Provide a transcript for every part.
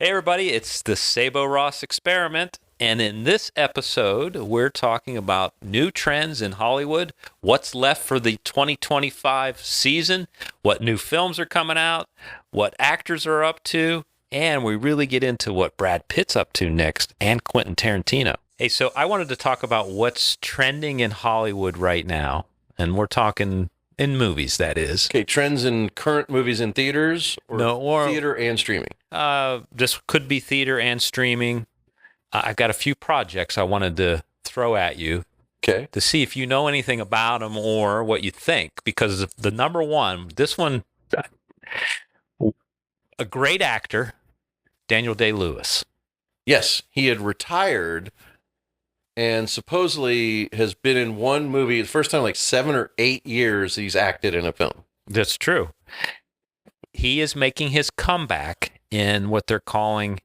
Hey, everybody, it's the Sabo Ross Experiment. And in this episode, we're talking about new trends in Hollywood, what's left for the 2025 season, what new films are coming out, what actors are up to, and we really get into what Brad Pitt's up to next and Quentin Tarantino. Hey, so I wanted to talk about what's trending in Hollywood right now, and we're talking in movies, that is. Okay, trends in current movies in theaters or theater and streaming? This could be theater and streaming. I've got a few projects I wanted to throw at you. Okay. To see if you know anything about them or what you think. Because the number one, this one, a great actor, Daniel Day-Lewis. Yes, he had retired and supposedly has been in one movie. The first time, like 7 or 8 years, he's acted in a film. That's true. He is making his comeback in what they're calling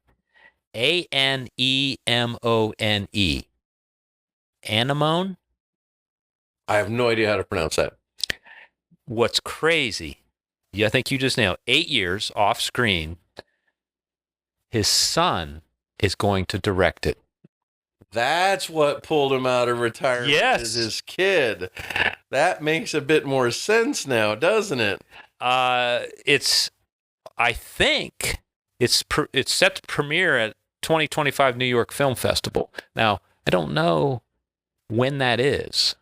Anemone. Anemone? I have no idea how to pronounce that. What's crazy, I think you just nailed 8 years off screen. His son is going to direct it. That's what pulled him out of retirement. Yes. Is his kid. That makes a bit more sense now, doesn't it? I think it's set to premiere at 2025 New York Film Festival. Now, I don't know when that is.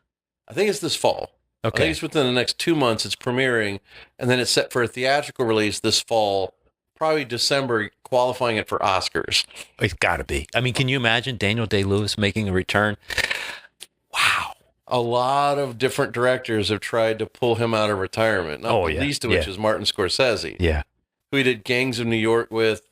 I think it's this fall. Okay. I think it's within the next 2 months it's premiering, and then it's set for a theatrical release this fall, probably December, qualifying it for Oscars. It's got to be. I mean, can you imagine Daniel Day-Lewis making a return? Wow. A lot of different directors have tried to pull him out of retirement, not the least of which is Martin Scorsese. Yeah. Who he did Gangs of New York with.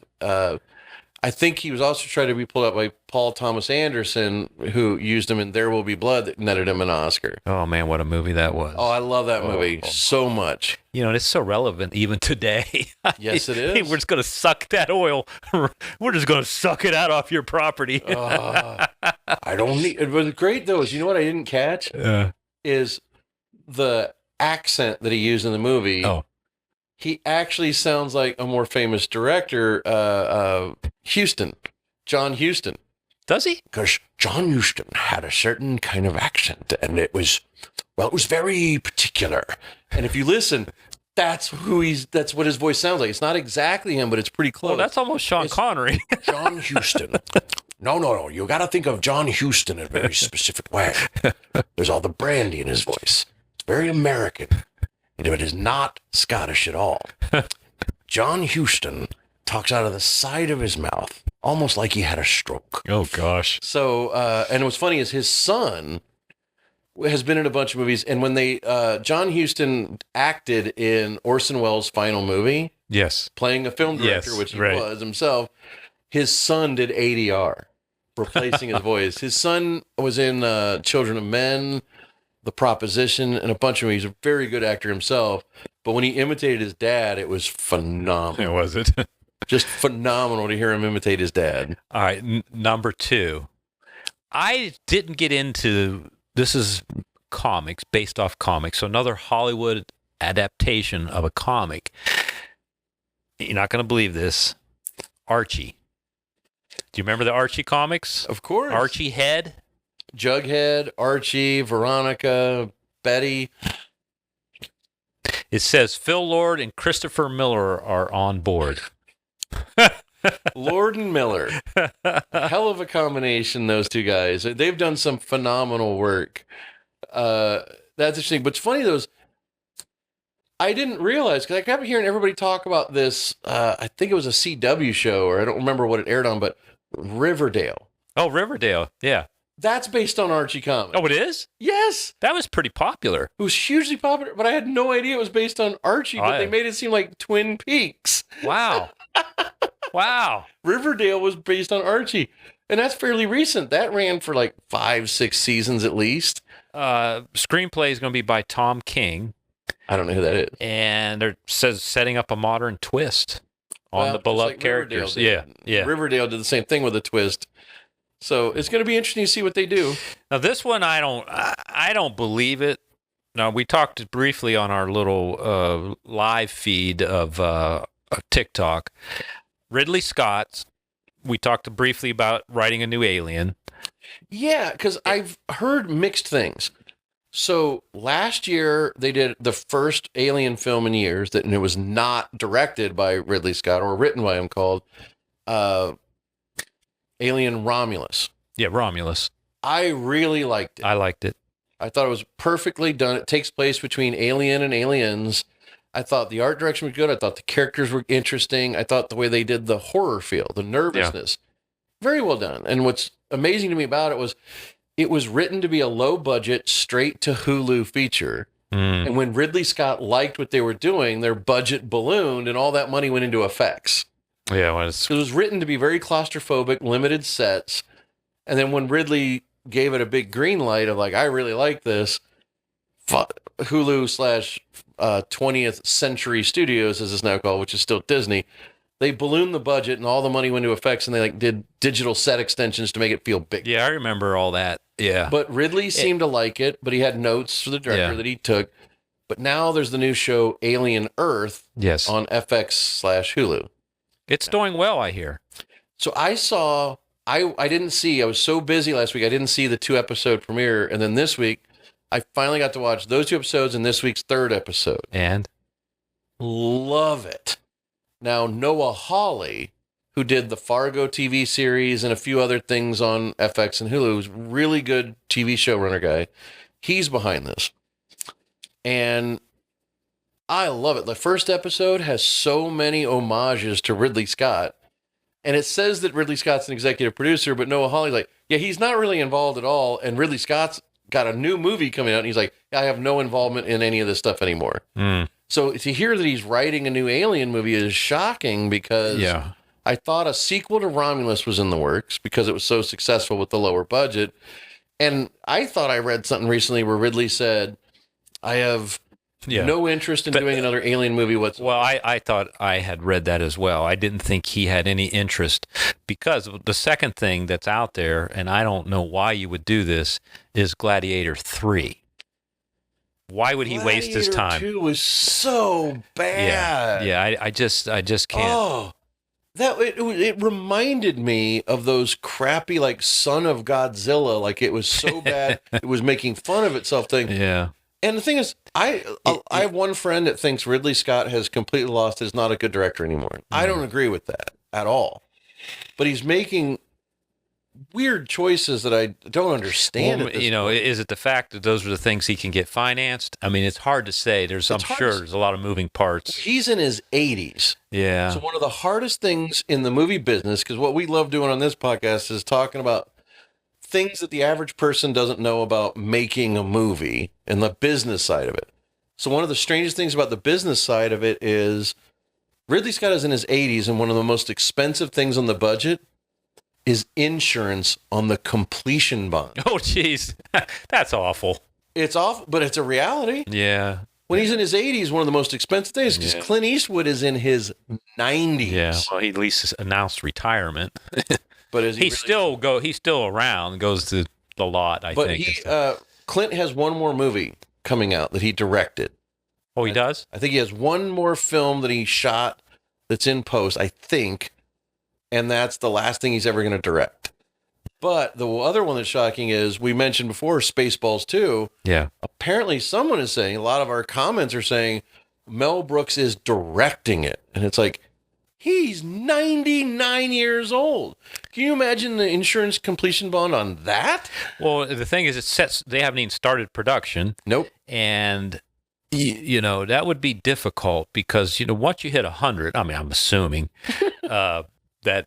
I think he was also trying to be pulled out by Paul Thomas Anderson, who used him in There Will Be Blood, that netted him an Oscar. Oh, man, what a movie that was. Oh, I love that movie so much. You know, it's so relevant even today. Yes, it is. We're just going to suck that oil. We're just going to suck it out off your property. I don't need it. Was great, though. You know what I didn't catch? Is the accent that he used in the movie. Oh. He actually sounds like a more famous director, John Huston. Does he? Because John Huston had a certain kind of accent, and it was very particular. And if you listen, that's what his voice sounds like. It's not exactly him, but it's pretty close. Well, that's almost Sean Connery. John Huston. No. You got to think of John Huston in a very specific way. There's all the brandy in his voice. It's very American. But it is not Scottish at all. John Huston talks out of the side of his mouth, almost like he had a stroke. Oh, gosh. So, and what's funny is his son has been in a bunch of movies. And when John Huston acted in Orson Welles' final movie, yes, playing a film director, which he was himself, his son did ADR, replacing his voice. His son was in Children of Men, The Proposition, and a bunch of movies. He's a very good actor himself, but when he imitated his dad, it was phenomenal. Was it? Just phenomenal to hear him imitate his dad. All right, number two. I didn't get into, this is comics, based off comics, so another Hollywood adaptation of a comic. You're not going to believe this. Archie. Do you remember the Archie comics? Of course. Archie Head? Jughead, Archie, Veronica, Betty. It says Phil Lord and Christopher Miller are on board. Lord and Miller. Hell of a combination, those two guys. They've done some phenomenal work. That's interesting. But it's funny, I didn't realize, because I kept hearing everybody talk about this. I think it was a CW show, or I don't remember what it aired on, but Riverdale. Oh, Riverdale. Yeah. That's based on Archie comics. Oh, it is? Yes. That was pretty popular. It was hugely popular, but I had no idea it was based on Archie, but they made it seem like Twin Peaks. Wow. Wow. Riverdale was based on Archie, and that's fairly recent. That ran for like 5-6 seasons at least. Screenplay is going to be by Tom King. I don't know who that is. And they're setting up a modern twist on the beloved characters. Yeah. Riverdale did the same thing with a twist. So it's going to be interesting to see what they do. Now, this one, I don't believe it. Now, we talked briefly on our little live feed of TikTok. Ridley Scott we talked briefly about writing a new Alien. Yeah, because I've heard mixed things. So last year they did the first Alien film in years and it was not directed by Ridley Scott or written by him, called Alien Romulus. Yeah, Romulus. I really liked it. I liked it. I thought it was perfectly done. It takes place between Alien and Aliens. I thought the art direction was good. I thought the characters were interesting. I thought the way they did the horror feel, the nervousness, very well done. And what's amazing to me about it was written to be a low budget, straight to Hulu feature. And when Ridley Scott liked what they were doing, their budget ballooned and all that money went into effects. Yeah, it was written to be very claustrophobic, limited sets. And then when Ridley gave it a big green light of like, I really like this, Hulu / 20th Century Studios, as it's now called, which is still Disney, they ballooned the budget and all the money went into effects, and they like did digital set extensions to make it feel big. Yeah, I remember all that. Yeah. But Ridley seemed to like it, but he had notes for the director that he took. But now there's the new show Alien Earth on FX / Hulu. It's doing well, I hear. So I saw, I didn't see, I was so busy last week, I didn't see the 2-episode premiere. And then this week, I finally got to watch those 2 episodes and this week's 3rd episode. And? Love it. Now, Noah Hawley, who did the Fargo TV series and a few other things on FX and Hulu, is a really good TV showrunner guy. He's behind this. And I love it. The first episode has so many homages to Ridley Scott. And it says that Ridley Scott's an executive producer, but Noah Hawley's like, yeah, he's not really involved at all. And Ridley Scott's got a new movie coming out. And he's like, I have no involvement in any of this stuff anymore. So to hear that he's writing a new Alien movie is shocking, because I thought a sequel to Romulus was in the works because it was so successful with the lower budget. And I thought I read something recently where Ridley said, I have no interest in doing another Alien movie whatsoever. Well, I thought I had read that as well. I didn't think he had any interest, because the second thing that's out there, and I don't know why you would do this, is Gladiator 3. Why would he waste his time? Gladiator 2 was so bad. Yeah. I just can't. Oh, it reminded me of those crappy, like, Son of Godzilla, like it was so bad it was making fun of itself thing. Yeah. And the thing is, I have one friend that thinks Ridley Scott has completely lost, is not a good director anymore. I don't agree with that at all. But he's making weird choices that I don't understand. Well, is it the fact that those are the things he can get financed? I mean, it's hard to say. I'm sure there's a lot of moving parts. He's in his 80s. Yeah. So one of the hardest things in the movie business, because what we love doing on this podcast is talking about things that the average person doesn't know about making a movie and the business side of it. So one of the strangest things about the business side of it is Ridley Scott is in his 80s, and one of the most expensive things on the budget is insurance on the completion bond. Oh, geez. That's awful. It's awful, but it's a reality. Yeah. When he's in his 80s, one of the most expensive things, because Clint Eastwood is in his 90s. Yeah. Well, he at least announced retirement. But is he's still around, goes to the lot, I think. But Clint has one more movie coming out that he directed. Oh, he does? I think he has one more film that he shot that's in post, I think. And that's the last thing he's ever going to direct. But the other one that's shocking is, we mentioned before, Spaceballs 2. Yeah. Apparently someone is saying, a lot of our comments are saying, Mel Brooks is directing it. And it's like, he's 99 years old. Can you imagine the insurance completion bond on that? Well, the thing is, they haven't even started production. Nope. And, that would be difficult because, once you hit 100, I mean, I'm assuming that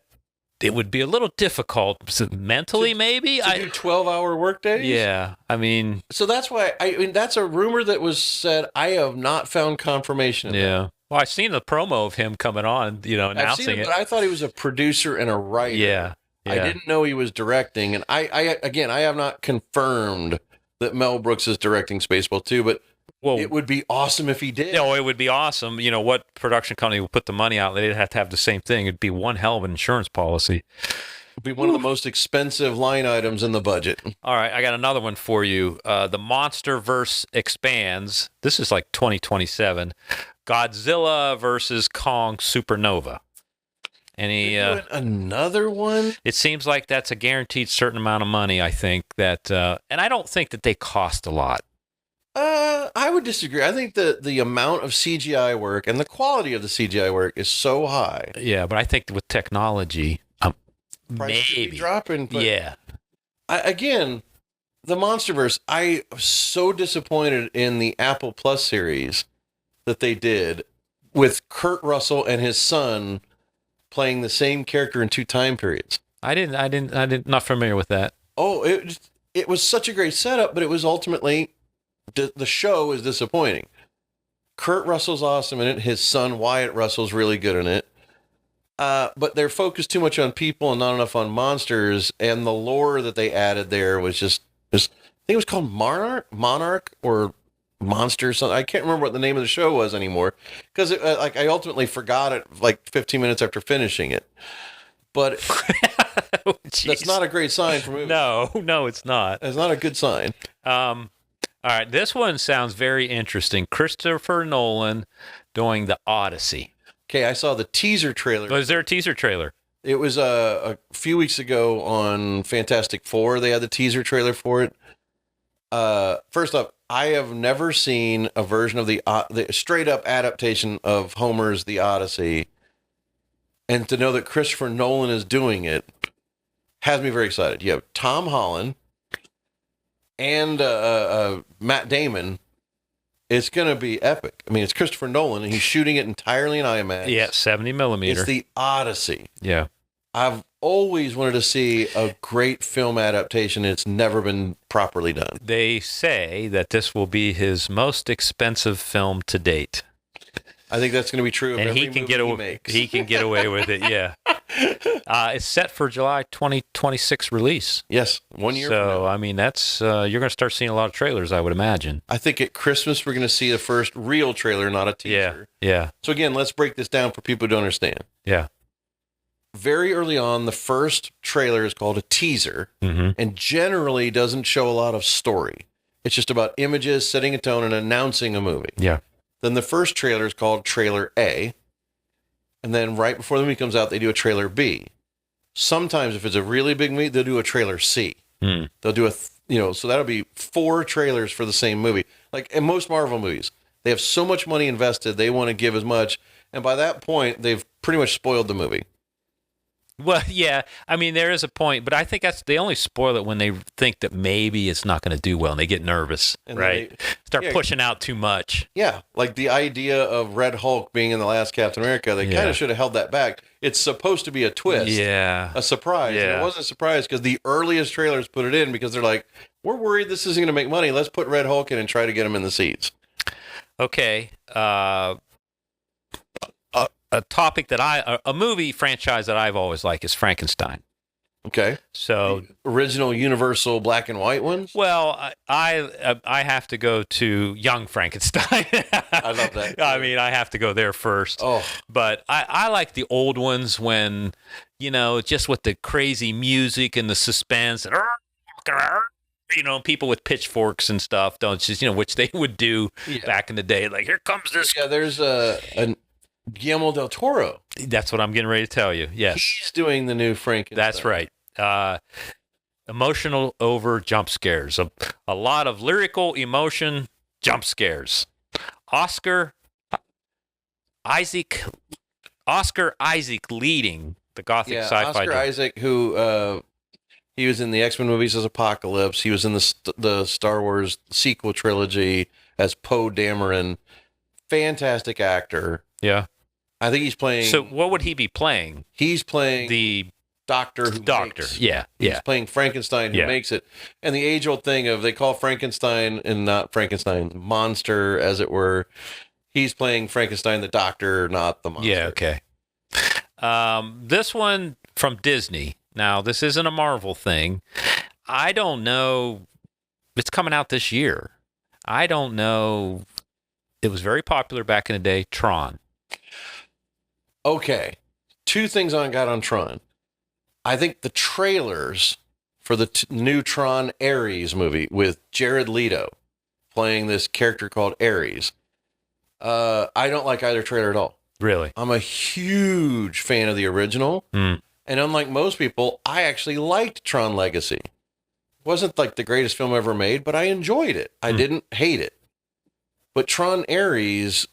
it would be a little difficult mentally, maybe. To do 12-hour workdays? Yeah. I mean. So that's why, that's a rumor that was said. I have not found confirmation of that. Well, I've seen the promo of him coming on, announcing it. But I thought he was a producer and a writer. Yeah. I didn't know he was directing. And I have not confirmed that Mel Brooks is directing Spaceball 2, but it would be awesome if he did. It would be awesome. What production company would put the money out? They'd have to have the same thing. It'd be one hell of an insurance policy. It'd be one of the most expensive line items in the budget. All right, I got another one for you. The MonsterVerse expands. This is like 2027. Godzilla versus Kong Supernova. Any? They're doing another one? It seems like that's a guaranteed certain amount of money. I think that, and I don't think that they cost a lot. I would disagree. I think the amount of CGI work and the quality of the CGI work is so high. Yeah, but I think with technology, Price should be maybe dropping. But yeah. again, the MonsterVerse. I was so disappointed in the Apple Plus series that they did with Kurt Russell and his son playing the same character in 2 time periods. Not familiar with that. Oh, it was such a great setup, but it was ultimately the show is disappointing. Kurt Russell's awesome in it. His son Wyatt Russell's really good in it. But they're focused too much on people and not enough on monsters. And the lore that they added there was just I think it was called Monarch or Monster or something. I can't remember what the name of the show was anymore because I ultimately forgot it like 15 minutes after finishing it. But Oh, that's not a great sign for movies. No, it's not. It's not a good sign. All right, this one sounds very interesting. Christopher Nolan doing the Odyssey. Okay, I saw the teaser trailer. Oh, is there a teaser trailer? It was a few weeks ago on Fantastic Four. They had the teaser trailer for it. First up, I have never seen a version of the straight up adaptation of Homer's The Odyssey. And to know that Christopher Nolan is doing it has me very excited. You have Tom Holland and Matt Damon. It's going to be epic. I mean, it's Christopher Nolan, and he's shooting it entirely in IMAX. Yeah, 70 millimeter. It's The Odyssey. Yeah. I've always wanted to see a great film adaptation. It's never been properly done. They say that this will be his most expensive film to date. I think that's going to be true of And every he can movie get he away. makes. He can get away with it. Yeah. It's set for July 2026 release. Yes, 1 year from So now. I mean, that's you're going to start seeing a lot of trailers, I would imagine. I think at Christmas we're going to see the first real trailer, not a teaser. Yeah. So again, let's break this down for people who don't understand. Yeah. Very early on, the first trailer is called a teaser Mm-hmm. and generally doesn't show a lot of story. It's just about images, setting a tone, and announcing a movie. Yeah. Then the first trailer is called Trailer A. And then right before the movie comes out, they do a Trailer B. Sometimes if it's a really big movie, they'll do a Trailer C. Mm. They'll do so that'll be 4 trailers for the same movie. Like in most Marvel movies, they have so much money invested, they want to give as much. And by that point, they've pretty much spoiled the movie. Well, yeah. I mean, there is a point, but I think they only spoil it when they think that maybe it's not going to do well, and they get nervous, And right? Start yeah. pushing out too much. Yeah, like the idea of Red Hulk being in the last Captain America, they kind of should have held that back. It's supposed to be a twist. Yeah. A surprise. Yeah. And it wasn't a surprise because the earliest trailers put it in because they're like, we're worried this isn't going to make money. Let's put Red Hulk in and try to get him in the seats. Okay. A topic that a movie franchise that I've always liked is Frankenstein. Okay. So, The original Universal black and white ones? well, I have to go to Young Frankenstein. I love that. I mean, I have to go there first. Oh, But I like the old ones when, just with the crazy music and the suspense and, people with pitchforks and stuff, which they would do back in the day. Like, here comes this. yeah, there's a Guillermo del Toro. That's what I'm getting ready to tell you. Yes. He's doing the new Frankenstein. That's right. Emotional over jump scares. A lot of lyrical emotion jump scares. Oscar Isaac leading the gothic sci-fi. Oscar Isaac, who he was in the X-Men movies as Apocalypse. He was in the Star Wars sequel trilogy as Poe Dameron. Fantastic actor. Yeah. I think he's playing. So what would he be playing? He's playing The doctor. Yeah. He's playing Frankenstein who makes it. And the age-old thing of they call Frankenstein and not Frankenstein, monster, as it were. He's playing Frankenstein, the doctor, not the monster. Yeah, okay. This one from Disney. Now, this isn't a Marvel thing. I don't know. It's coming out this year. I don't know. It was very popular back in the day, Tron. Okay. 2 things I got on Tron. I think the trailers for the new Tron Ares movie with Jared Leto playing this character called Ares. I don't like either trailer at all. Really? I'm a huge fan of the original. Mm. And unlike most people, I actually liked Tron Legacy. It wasn't like the greatest film ever made, but I enjoyed it. I didn't hate it. But Tron Ares,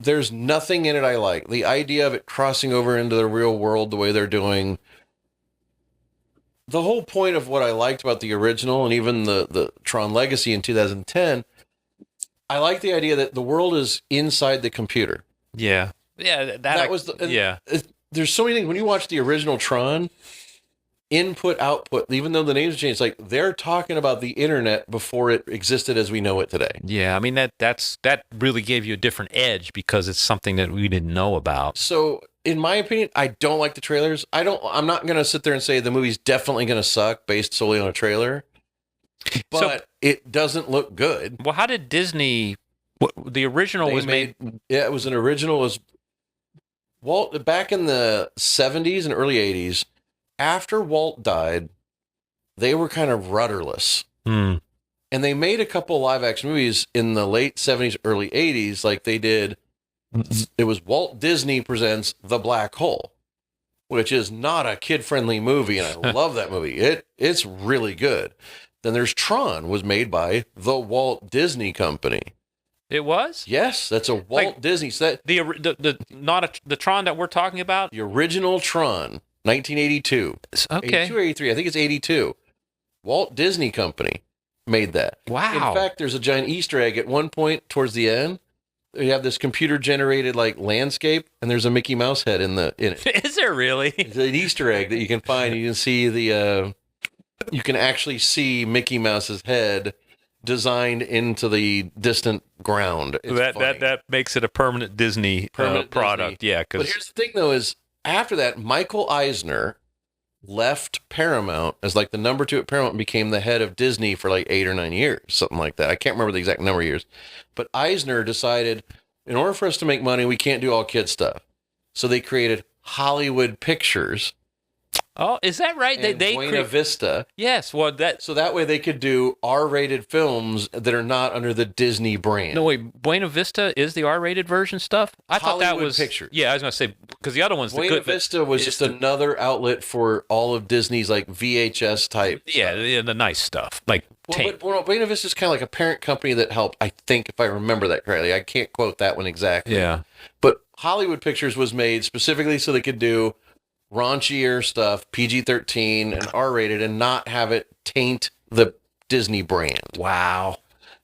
there's nothing in it I like. The idea of it crossing over into the real world the way they're doing. The whole point of what I liked about the original and even the Tron Legacy in 2010, I like the idea that the world is inside the computer. Yeah. Yeah. That was yeah. There's so many things. When you watch the original Tron, input, output, even though the names changed, like they're talking about the internet before it existed as we know it today. Yeah. I mean, that really gave you a different edge because it's something that we didn't know about. So, in my opinion, I don't like the trailers. I'm not going to sit there and say the movie's definitely going to suck based solely on a trailer, but it doesn't look good. Well, how did Disney, the original was made? Yeah, it was an original. It was Walt back in the 70s and early 80s. After Walt died, they were kind of rudderless. Hmm. And they made a couple live action movies in the late 70s, early 80s, like they did. It was Walt Disney Presents The Black Hole, which is not a kid-friendly movie, and I love that movie. It's really good. Then there's Tron, was made by the Walt Disney Company. It was? Yes, that's a Walt Disney. So the Tron that we're talking about? The original Tron, 1982. Okay. 82 or 83, I think it's 82. Walt Disney Company made that. Wow. In fact, there's a giant Easter egg at one point towards the end. You have this computer-generated like landscape, and there's a Mickey Mouse head in it. Is there really? It's an Easter egg that you can find. You can see you can actually see Mickey Mouse's head designed into the distant ground. That makes it a permanent Disney product. Disney. Yeah, but here's the thing, though, is after that, Michael Eisner left Paramount as like the number 2 at Paramount and became the head of Disney for like 8 or 9 years, something like that. I can't remember the exact number of years, but Eisner decided in order for us to make money, we can't do all kid stuff. So they created Hollywood Pictures. Oh, is that right? They Buena Vista. Yes, well, so that way they could do R-rated films that are not under the Disney brand. No, wait, Buena Vista is the R-rated version stuff? I thought that was Pictures. Yeah, I was going to say because the other one's the Buena good. Vista was just another outlet for all of Disney's like VHS type. Yeah, the nice stuff like tape. But Buena Vista is kind of like a parent company that helped. I think if I remember that correctly, I can't quote that one exactly. Yeah, but Hollywood Pictures was made specifically so they could do raunchier stuff, PG-13 and R-rated, and not have it taint the Disney brand. Wow.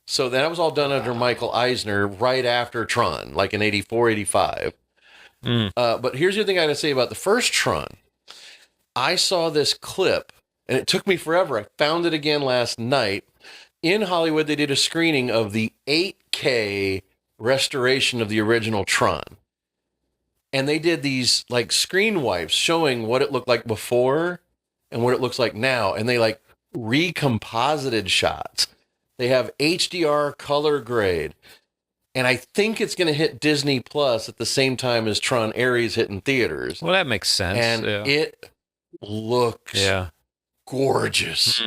So that was all done under Michael Eisner right after Tron, like in 84, 85. But here's the thing I got to say about the first Tron. I saw this clip, and it took me forever. I found it again last night. In Hollywood, they did a screening of the 8K restoration of the original Tron. And they did these like screen wipes showing what it looked like before and what it looks like now. And they like recomposited shots. They have HDR color grade. And I think it's going to hit Disney Plus at the same time as Tron Ares hitting theaters. Well, that makes sense. And it looks gorgeous.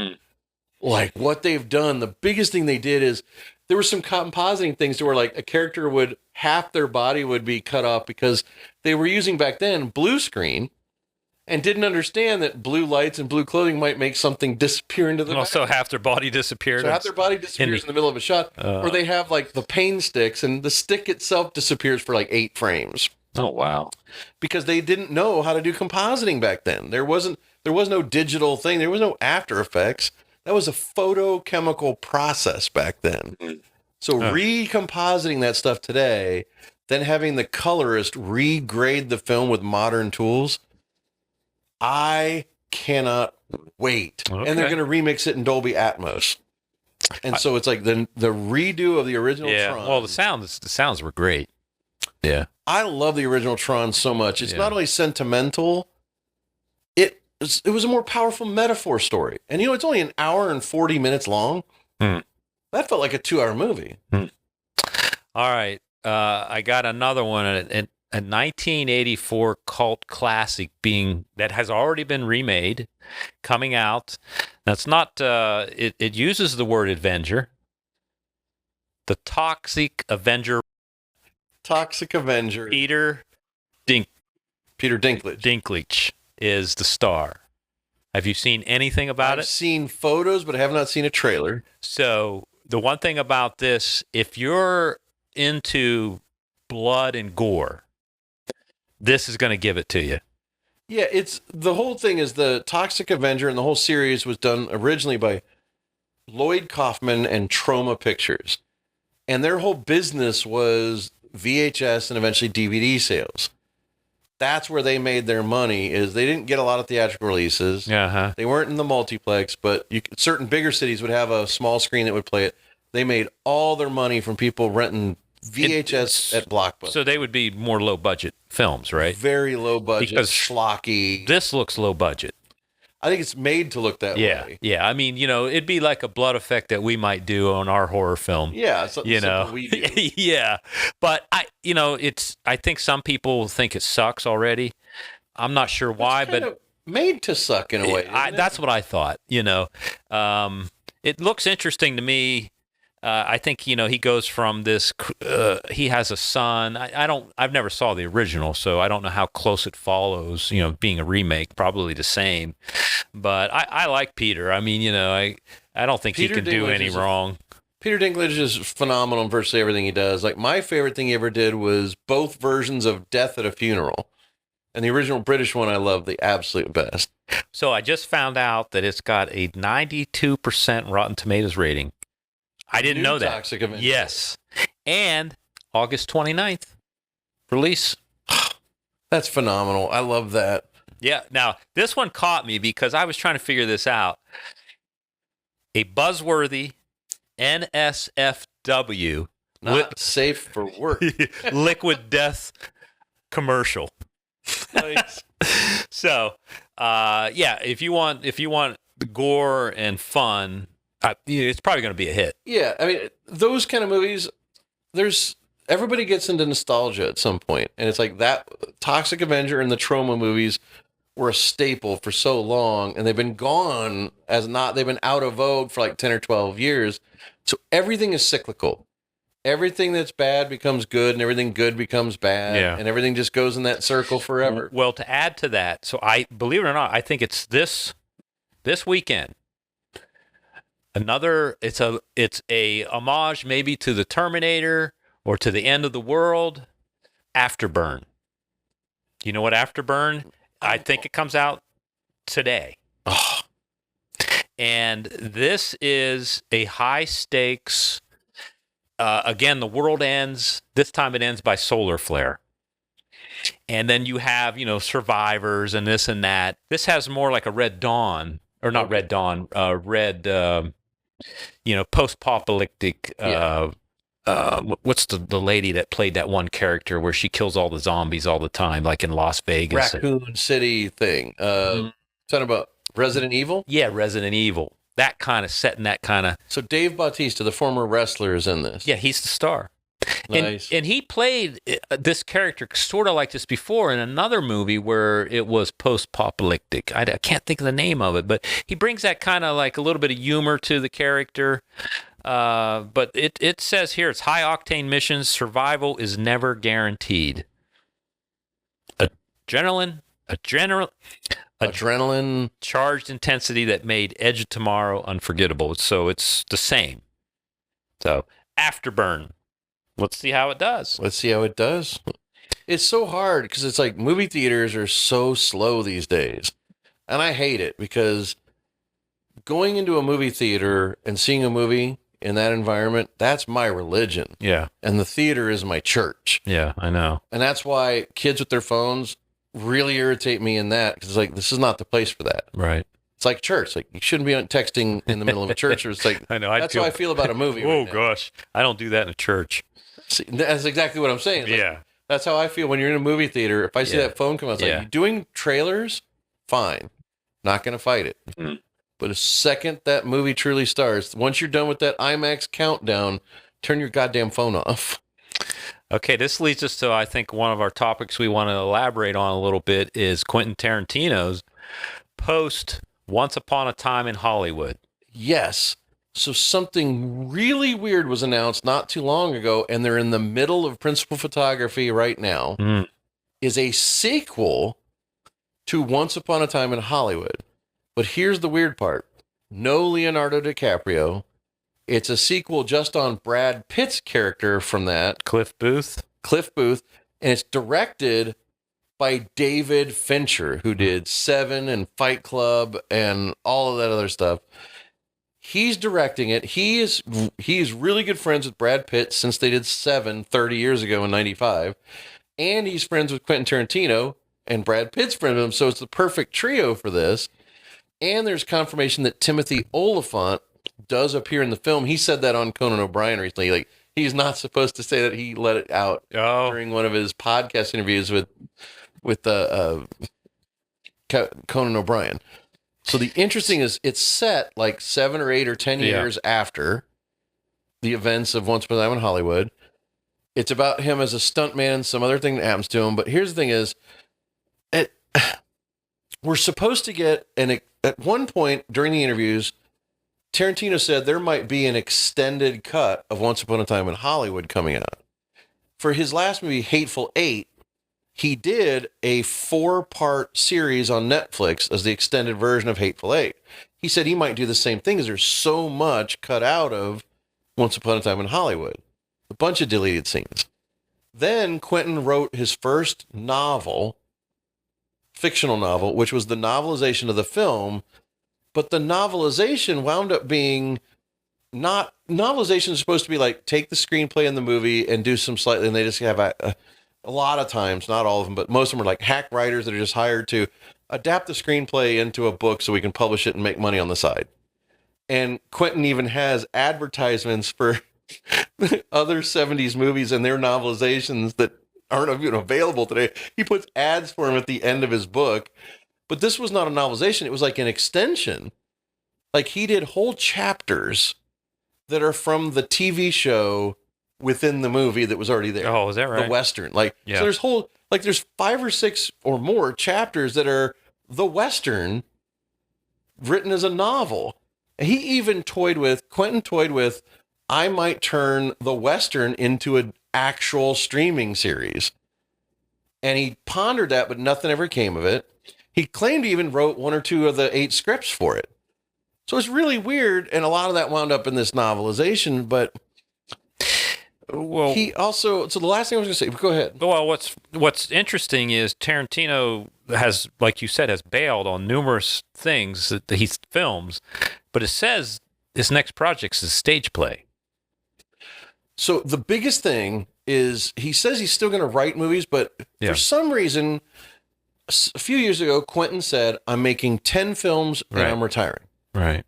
Like what they've done. The biggest thing they did is there were some compositing things to where like a character would, half their body would be cut off because they were using back then blue screen and didn't understand that blue lights and blue clothing might make something disappear into the also half their body disappeared. So half their body disappears in the middle of a shot, or they have like the pain sticks and the stick itself disappears for like 8 frames. Oh, wow. Because they didn't know how to do compositing back then. There was no digital thing. There was no After Effects. That was a photochemical process back then. So recompositing that stuff today, then having the colorist regrade the film with modern tools, I cannot wait. Okay. And they're going to remix it in Dolby Atmos. And so it's like the redo of the original Tron. Well, the sounds were great. Yeah. I love the original Tron so much. It's not only sentimental, it was a more powerful metaphor story. And it's only an hour and 40 minutes long. That felt like a 2-hour movie. All right. I got another one, a 1984 cult classic that has already been remade, coming out. That's not, it uses the word Avenger. The Toxic Avenger. Toxic Avenger. Peter Peter Dinklage. Dinklage is the star. Have you seen anything about it? I've seen photos, but I have not seen a trailer. So the one thing about this, if you're into blood and gore, this is going to give it to you. Yeah, it's the whole thing is the Toxic Avenger, and the whole series was done originally by Lloyd Kaufman and Troma Pictures. And their whole business was VHS and eventually DVD sales. That's where they made their money. Is they didn't get a lot of theatrical releases. Uh-huh. They weren't in the multiplex, but certain bigger cities would have a small screen that would play it. They made all their money from people renting VHS at Blockbuster. So they would be more low budget films, right? Very low budget, Because schlocky. This looks low budget. I think it's made to look that way. Yeah. I mean, it'd be like a blood effect that we might do on our horror film. Yeah, something we do. Yeah. But I think some people think it sucks already. I'm not sure why, but made to suck in a way. That's what I thought, It looks interesting to me. I think, he goes from this, he has a son. I've never saw the original, so I don't know how close it follows, being a remake, probably the same. But I like Peter. I mean, I don't think he can do any wrong. Peter Dinklage is phenomenal in virtually everything he does. Like, my favorite thing he ever did was both versions of Death at a Funeral. And the original British one I love the absolute best. So I just found out that it's got a 92% Rotten Tomatoes rating. I didn't know that. Toxic Avenger. Yes. And August 29th release. That's phenomenal. I love that. Yeah. Now, this one caught me because I was trying to figure this out. A buzzworthy NSFW. Not safe for work. Liquid death commercial. Nice. So, if you want gore and fun, it's probably going to be a hit. Yeah, I mean, those kind of movies, everybody gets into nostalgia at some point, and it's like that Toxic Avenger and the Troma movies were a staple for so long, and they've been gone they've been out of vogue for like 10 or 12 years. So everything is cyclical. Everything that's bad becomes good, and everything good becomes bad, and everything just goes in that circle forever. Well, to add to that, so believe it or not, I think it's this weekend. It's a homage maybe to the Terminator or to the end of the world. Afterburn. You know what Afterburn? I think it comes out today. Oh. And this is a high stakes. Again, the world ends. This time it ends by solar flare. And then you have, survivors and this and that. This has more like a Red Dawn, or not Red Dawn, post-apocalyptic. What's the lady that played that one character where she kills all the zombies all the time, like in Las Vegas? Raccoon City thing. Talking about Resident Evil? Yeah, Resident Evil. That kind of setting that kind of. So Dave Bautista, the former wrestler, is in this. Yeah, he's the star. Nice. And he played this character sort of like this before in another movie where it was post-apocalyptic. I can't think of the name of it, but he brings that kind of like a little bit of humor to the character. But it says here it's high-octane missions. Survival is never guaranteed. Adrenaline charged intensity that made Edge of Tomorrow unforgettable. So it's the same. So Afterburn. Let's see how it does. It's so hard because it's like movie theaters are so slow these days. And I hate it because going into a movie theater and seeing a movie in that environment, that's my religion. Yeah. And the theater is my church. Yeah, I know. And that's why kids with their phones really irritate me in that, because it's like, this is not the place for that. Right. It's like church. Like, you shouldn't be texting in the middle of a church. Or it's like, I know. That's how I feel about a movie. Oh, gosh. I don't do that in a church. See, that's exactly what I'm saying. Yeah. That's how I feel when you're in a movie theater. If I see that phone come out, it's like, you're doing trailers? Fine. Not going to fight it. Mm. But the second that movie truly starts, once you're done with that IMAX countdown, turn your goddamn phone off. Okay, this leads us to, I think, one of our topics we want to elaborate on a little bit is Quentin Tarantino's post Once Upon a Time in Hollywood. Yes. So something really weird was announced not too long ago, and they're in the middle of principal photography right now. Mm. is a sequel to Once Upon a Time in Hollywood. But here's the weird part. No Leonardo DiCaprio. It's a sequel just on Brad Pitt's character from that. Cliff Booth. And it's directed by David Fincher, who did Seven and Fight Club and all of that other stuff. He's directing it. He is really good friends with Brad Pitt since they did Seven 30 years ago in 95. And he's friends with Quentin Tarantino, and Brad Pitt's friend with him. So it's the perfect trio for this. And there's confirmation that Timothy Olyphant does appear in the film. He said that on Conan O'Brien recently. Like, he's not supposed to say that. He let it out during one of his podcast interviews with Conan O'Brien. So the interesting is it's set like 7 or 8 or 10 years after the events of Once Upon a Time in Hollywood. It's about him as a stuntman, some other thing that happens to him. But here's the thing is, we're supposed to get at one point during the interviews, Tarantino said there might be an extended cut of Once Upon a Time in Hollywood coming out. For his last movie, Hateful Eight, he did a 4-part series on Netflix as the extended version of Hateful Eight. He said he might do the same thing, as there's so much cut out of Once Upon a Time in Hollywood. A bunch of deleted scenes. Then Quentin wrote his first novel, fictional novel, which was the novelization of the film. But the novelization wound up being novelization is supposed to be like take the screenplay in the movie and do some slightly, and they just have a lot of times, not all of them, but most of them are like hack writers that are just hired to adapt the screenplay into a book so we can publish it and make money on the side. And Quentin even has advertisements for other 70s movies and their novelizations that aren't even available today. He puts ads for them at the end of his book. But this was not a novelization. It was like an extension. Like he did whole chapters that are from the TV show within the movie that was already there. Oh, is that right? The Western. So there's 5 or 6 or more chapters that are the Western written as a novel. Quentin toyed with, I might turn the Western into an actual streaming series. And he pondered that, but nothing ever came of it. He claimed he even wrote 1 or 2 of the 8 scripts for it. So it's really weird, and a lot of that wound up in this novelization, but he also... So the last thing I was going to say... Go ahead. Well, what's interesting is Tarantino has, like you said, has bailed on numerous things that he films, but it says this next project's a stage play. So the biggest thing is he says he's still going to write movies, but for some reason, a few years ago, Quentin said, I'm making 10 films and I'm retiring. Right.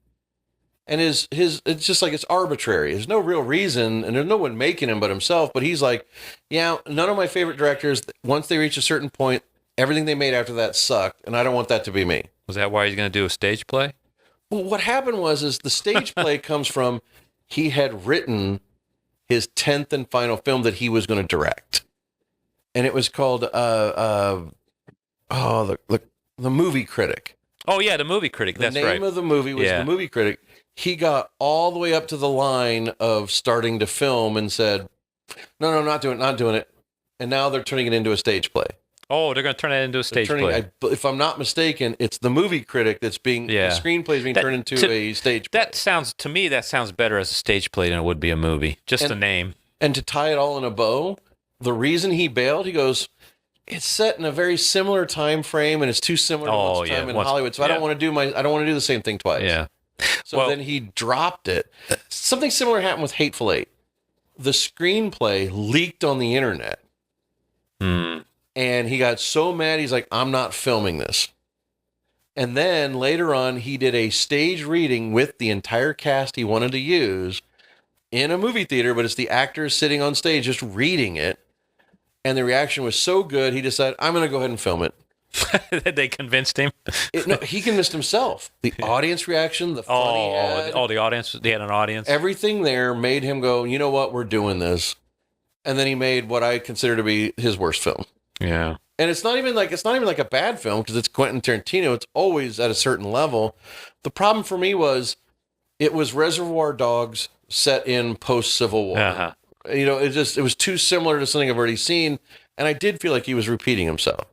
And it's just like, it's arbitrary. There's no real reason, and there's no one making him but himself. But he's like, yeah, none of my favorite directors, once they reach a certain point, everything they made after that sucked, and I don't want that to be me. Was that why he's going to do a stage play? Well, what happened is the stage play comes from he had written his 10th and final film that he was going to direct. And it was called the Movie Critic. Oh, yeah, The Movie Critic. That's right. The name of the movie was The Movie Critic. He got all the way up to the line of starting to film and said, no, not doing it. And now they're turning it into a stage play. Oh, they're going to turn it into a stage play. If I'm not mistaken, it's The Movie Critic that's being, the screenplay is being turned into a stage play. To me, that sounds better as a stage play than it would be a movie. Just the name. And to tie it all in a bow, the reason he bailed, he goes, it's set in a very similar time frame and it's too similar to Once Time in Hollywood. So I don't want to do the same thing twice. Yeah. So then he dropped it. Something similar happened with Hateful Eight. The screenplay leaked on the internet. And he got so mad, he's like, I'm not filming this. And then later on, he did a stage reading with the entire cast he wanted to use in a movie theater, but it's the actors sitting on stage just reading it. And the reaction was so good, he decided, I'm going to go ahead and film it. They convinced him? No, he convinced himself. The audience reaction, the funny ad. The audience, they had an audience. Everything there made him go, you know what, we're doing this. And then he made what I consider to be his worst film. Yeah. And it's not even like a bad film because it's Quentin Tarantino. It's always at a certain level. The problem for me was it was Reservoir Dogs set in post-Civil War. Uh-huh. It was too similar to something I've already seen. And I did feel like he was repeating himself.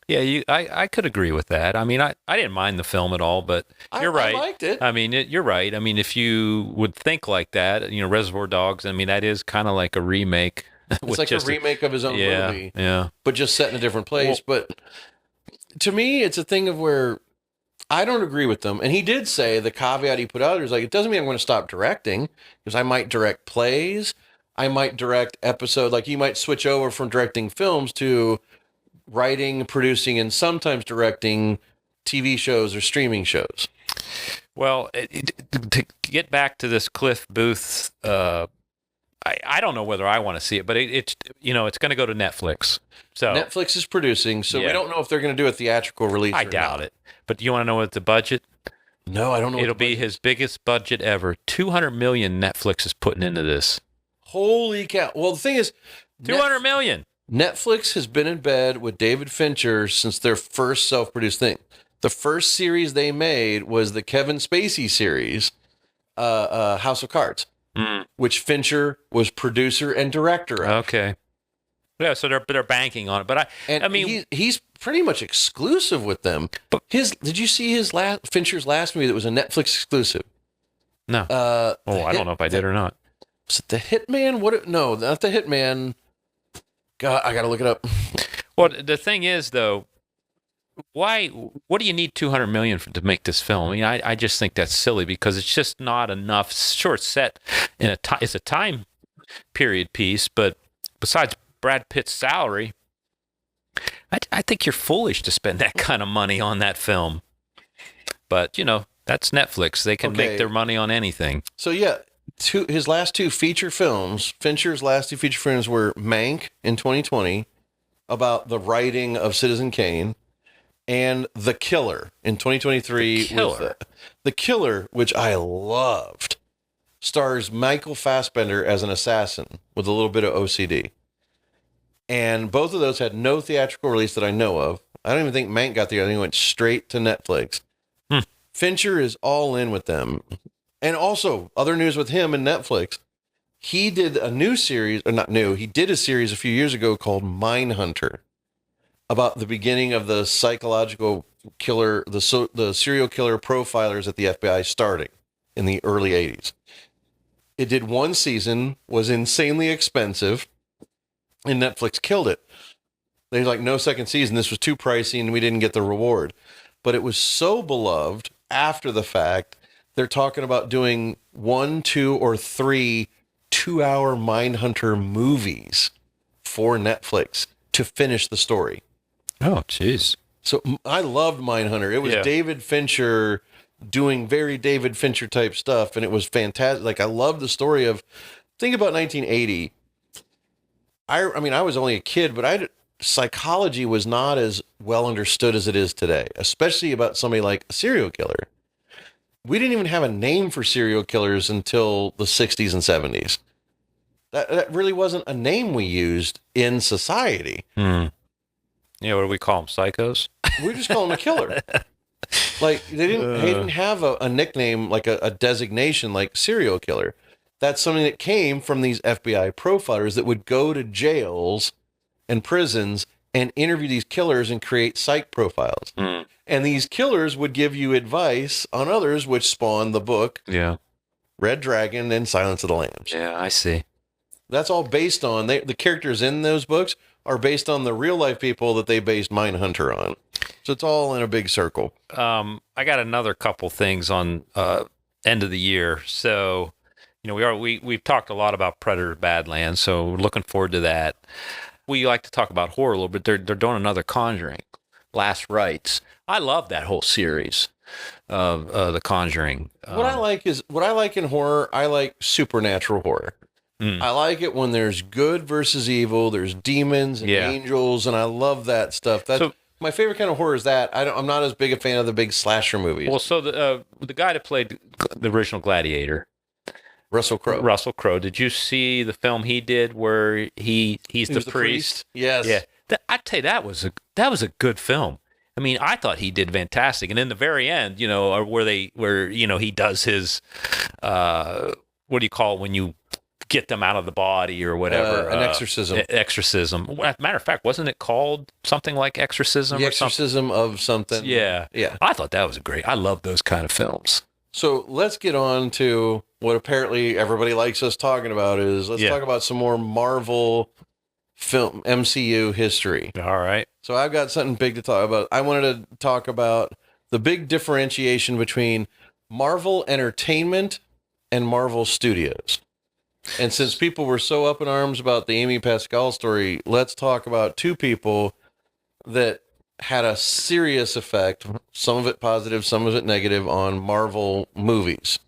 Yeah, I could agree with that. I mean, I didn't mind the film at all, but you're right. I liked it. I mean, you're right. I mean, if you would think like that, Reservoir Dogs, I mean, that is kind of like a remake. It's like a remake of his own movie. Yeah. But just set in a different place. But to me, it's a thing of where I don't agree with them. And he did say the caveat he put out is like, it doesn't mean I'm going to stop directing, because I might direct plays. I might direct episodes. Like, you might switch over from directing films to writing, producing, and sometimes directing TV shows or streaming shows. Well, to get back to this Cliff Booth, I don't know whether I want to see it, but it's going to go to Netflix. So Netflix is producing, so we don't know if they're going to do a theatrical release. I doubt it. But do you want to know what the budget? No, I don't know. It'll be his biggest budget ever. $200 million Netflix is putting into this. Holy cow! Well, the thing is, $200 million. Netflix has been in bed with David Fincher since their first self-produced thing. The first series they made was the Kevin Spacey series, House of Cards, which Fincher was producer and director of. Okay. Yeah, so they're banking on it, but I mean, he's pretty much exclusive with them. But did you see Fincher's last movie that was a Netflix exclusive? No. I don't know if I did or not. Was it The Hitman? No, not The Hitman. God, I gotta look it up. Well, the thing is, though, what do you need $200 million to make this film? I mean, I just think that's silly, because it's just not enough. Sure, it's set in it's a time period piece, but besides Brad Pitt's salary, I think you're foolish to spend that kind of money on that film. But that's Netflix; they can make their money on anything. So yeah. His last two feature films, Fincher's last two feature films were Mank in 2020, about the writing of Citizen Kane, and The Killer in 2023. The Killer, which I loved, stars Michael Fassbender as an assassin with a little bit of OCD. And both of those had no theatrical release that I know of. I don't even think Mank got there. I think it went straight to Netflix. Fincher is all in with them. And also, other news with him and Netflix, he did a new series, or not new, he did a series a few years ago called Mindhunter, about the beginning of the psychological killer, the serial killer profilers at the FBI starting in the early 80s. It did one season, was insanely expensive, and Netflix killed it. They were like, no second season, this was too pricey and we didn't get the reward. But it was so beloved after the fact, they're talking about doing 1, 2, or 3 2-hour Mindhunter movies for Netflix to finish the story. Oh, jeez. So I loved Mindhunter. It was David Fincher doing very David Fincher type stuff, and it was fantastic. Like, I love the story of, think about 1980. I mean, I was only a kid, but psychology was not as well understood as it is today, especially about somebody like a serial killer. We didn't even have a name for serial killers until the 60s and 70s. That really wasn't a name we used in society. Yeah, what do we call them? Psychos? We just call them a killer. Like, they didn't have a nickname, like a designation like serial killer. That's something that came from these FBI profilers that would go to jails and prisons and interview these killers and create psych profiles. And these killers would give you advice on others, which spawned the book Red Dragon and Silence of the Lambs. Yeah, I see. That's all based on, the characters in those books are based on the real life people that they based Mindhunter on. So it's all in a big circle. I got another couple things on end of the year. So, we've talked a lot about Predator Badlands, so we're looking forward to that. We like to talk about horror a little bit. They're doing another Conjuring, Last Rites. I love that whole series of The Conjuring. What I like in horror, I like supernatural horror. I like it when there's good versus evil, there's demons and angels, and I love that stuff. My favorite kind of horror is that. I'm not as big a fan of the big slasher movies. Well, so the guy that played the original Gladiator, Russell Crowe. Did you see the film he did where he's the priest? Yes. Yeah. I'd say that was a good film. I mean, I thought he did fantastic. And in the very end, where he does his what do you call it when you get them out of the body or whatever. An exorcism. Exorcism. Matter of fact, wasn't it called something like Exorcism? The or something? Exorcism of something. Yeah. Yeah. I thought that was great. I love those kind of films. So let's get on to what apparently everybody likes us talking about is let's talk about some more Marvel film MCU history. All right. So I've got something big to talk about. I wanted to talk about the big differentiation between Marvel Entertainment and Marvel Studios. And since people were so up in arms about the Amy Pascal story, let's talk about two people that had a serious effect, some of it positive, some of it negative, on Marvel movies.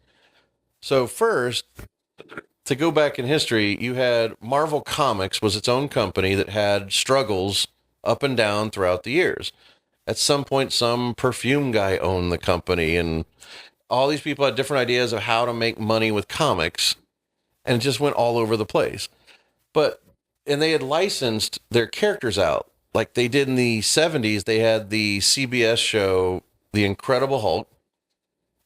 So first, to go back in history, you had Marvel Comics was its own company that had struggles up and down throughout the years. At some point, some perfume guy owned the company, and all these people had different ideas of how to make money with comics, and it just went all over the place. And they had licensed their characters out. Like they did in the 70s, they had the CBS show, The Incredible Hulk,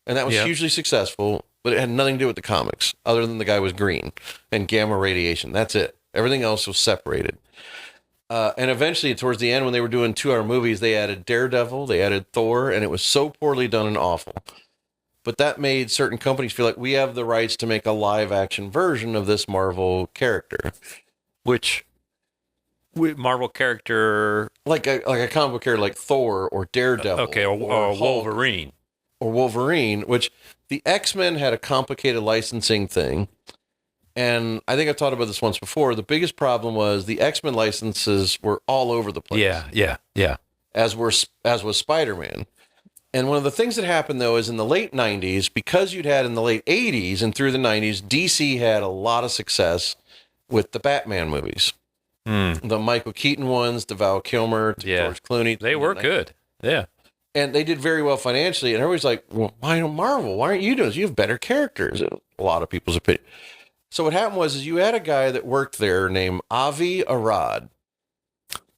and that was hugely successful, but it had nothing to do with the comics, other than the guy was green and gamma radiation. That's it. Everything else was separated. And eventually, towards the end, when they were doing 2-hour movies, they added Daredevil, they added Thor, and it was so poorly done and awful. But that made certain companies feel like we have the rights to make a live-action version of this Marvel character. Which Marvel character? Like a comic book character like Thor or Daredevil. Okay, or Wolverine. Or Wolverine, which the X-Men had a complicated licensing thing. And I think I've talked about this once before. The biggest problem was the X-Men licenses were all over the place. Yeah. As was Spider-Man. And one of the things that happened, though, is in the late 90s, because you'd had in the late 80s and through the 90s, DC had a lot of success with the Batman movies. The Michael Keaton ones, the Val Kilmer, George Clooney. They were good. Yeah. And they did very well financially. And everybody's like, well, why don't Marvel? Why aren't you doing this? You have better characters. A lot of people's opinion. So what happened was you had a guy that worked there named Avi Arad.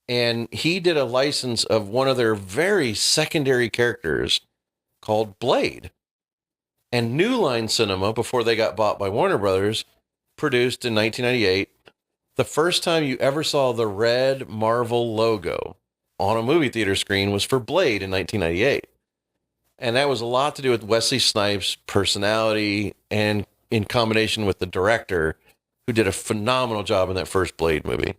And he did a license of one of their very secondary characters called Blade. And New Line Cinema, before they got bought by Warner Brothers, produced in 1998 the first time you ever saw the red Marvel logo on a movie theater screen was for Blade in 1998. And that was a lot to do with Wesley Snipes' personality and in combination with the director, who did a phenomenal job in that first Blade movie.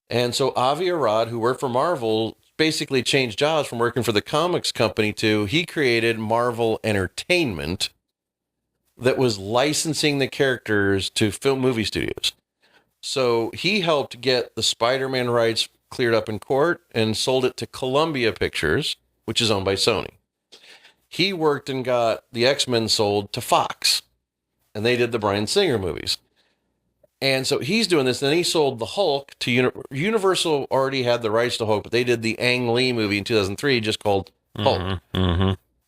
And so Avi Arad, who worked for Marvel, basically changed jobs from working for the comics company to he created Marvel Entertainment that was licensing the characters to film movie studios. So he helped get the Spider-Man rights cleared up in court and sold it to Columbia Pictures, which is owned by Sony. He worked and got the X-Men sold to Fox, and they did the Bryan Singer movies. And so he's doing this. Then he sold the Hulk to Universal. Already had the rights to Hulk, but they did the Ang Lee movie in 2003, just called Hulk.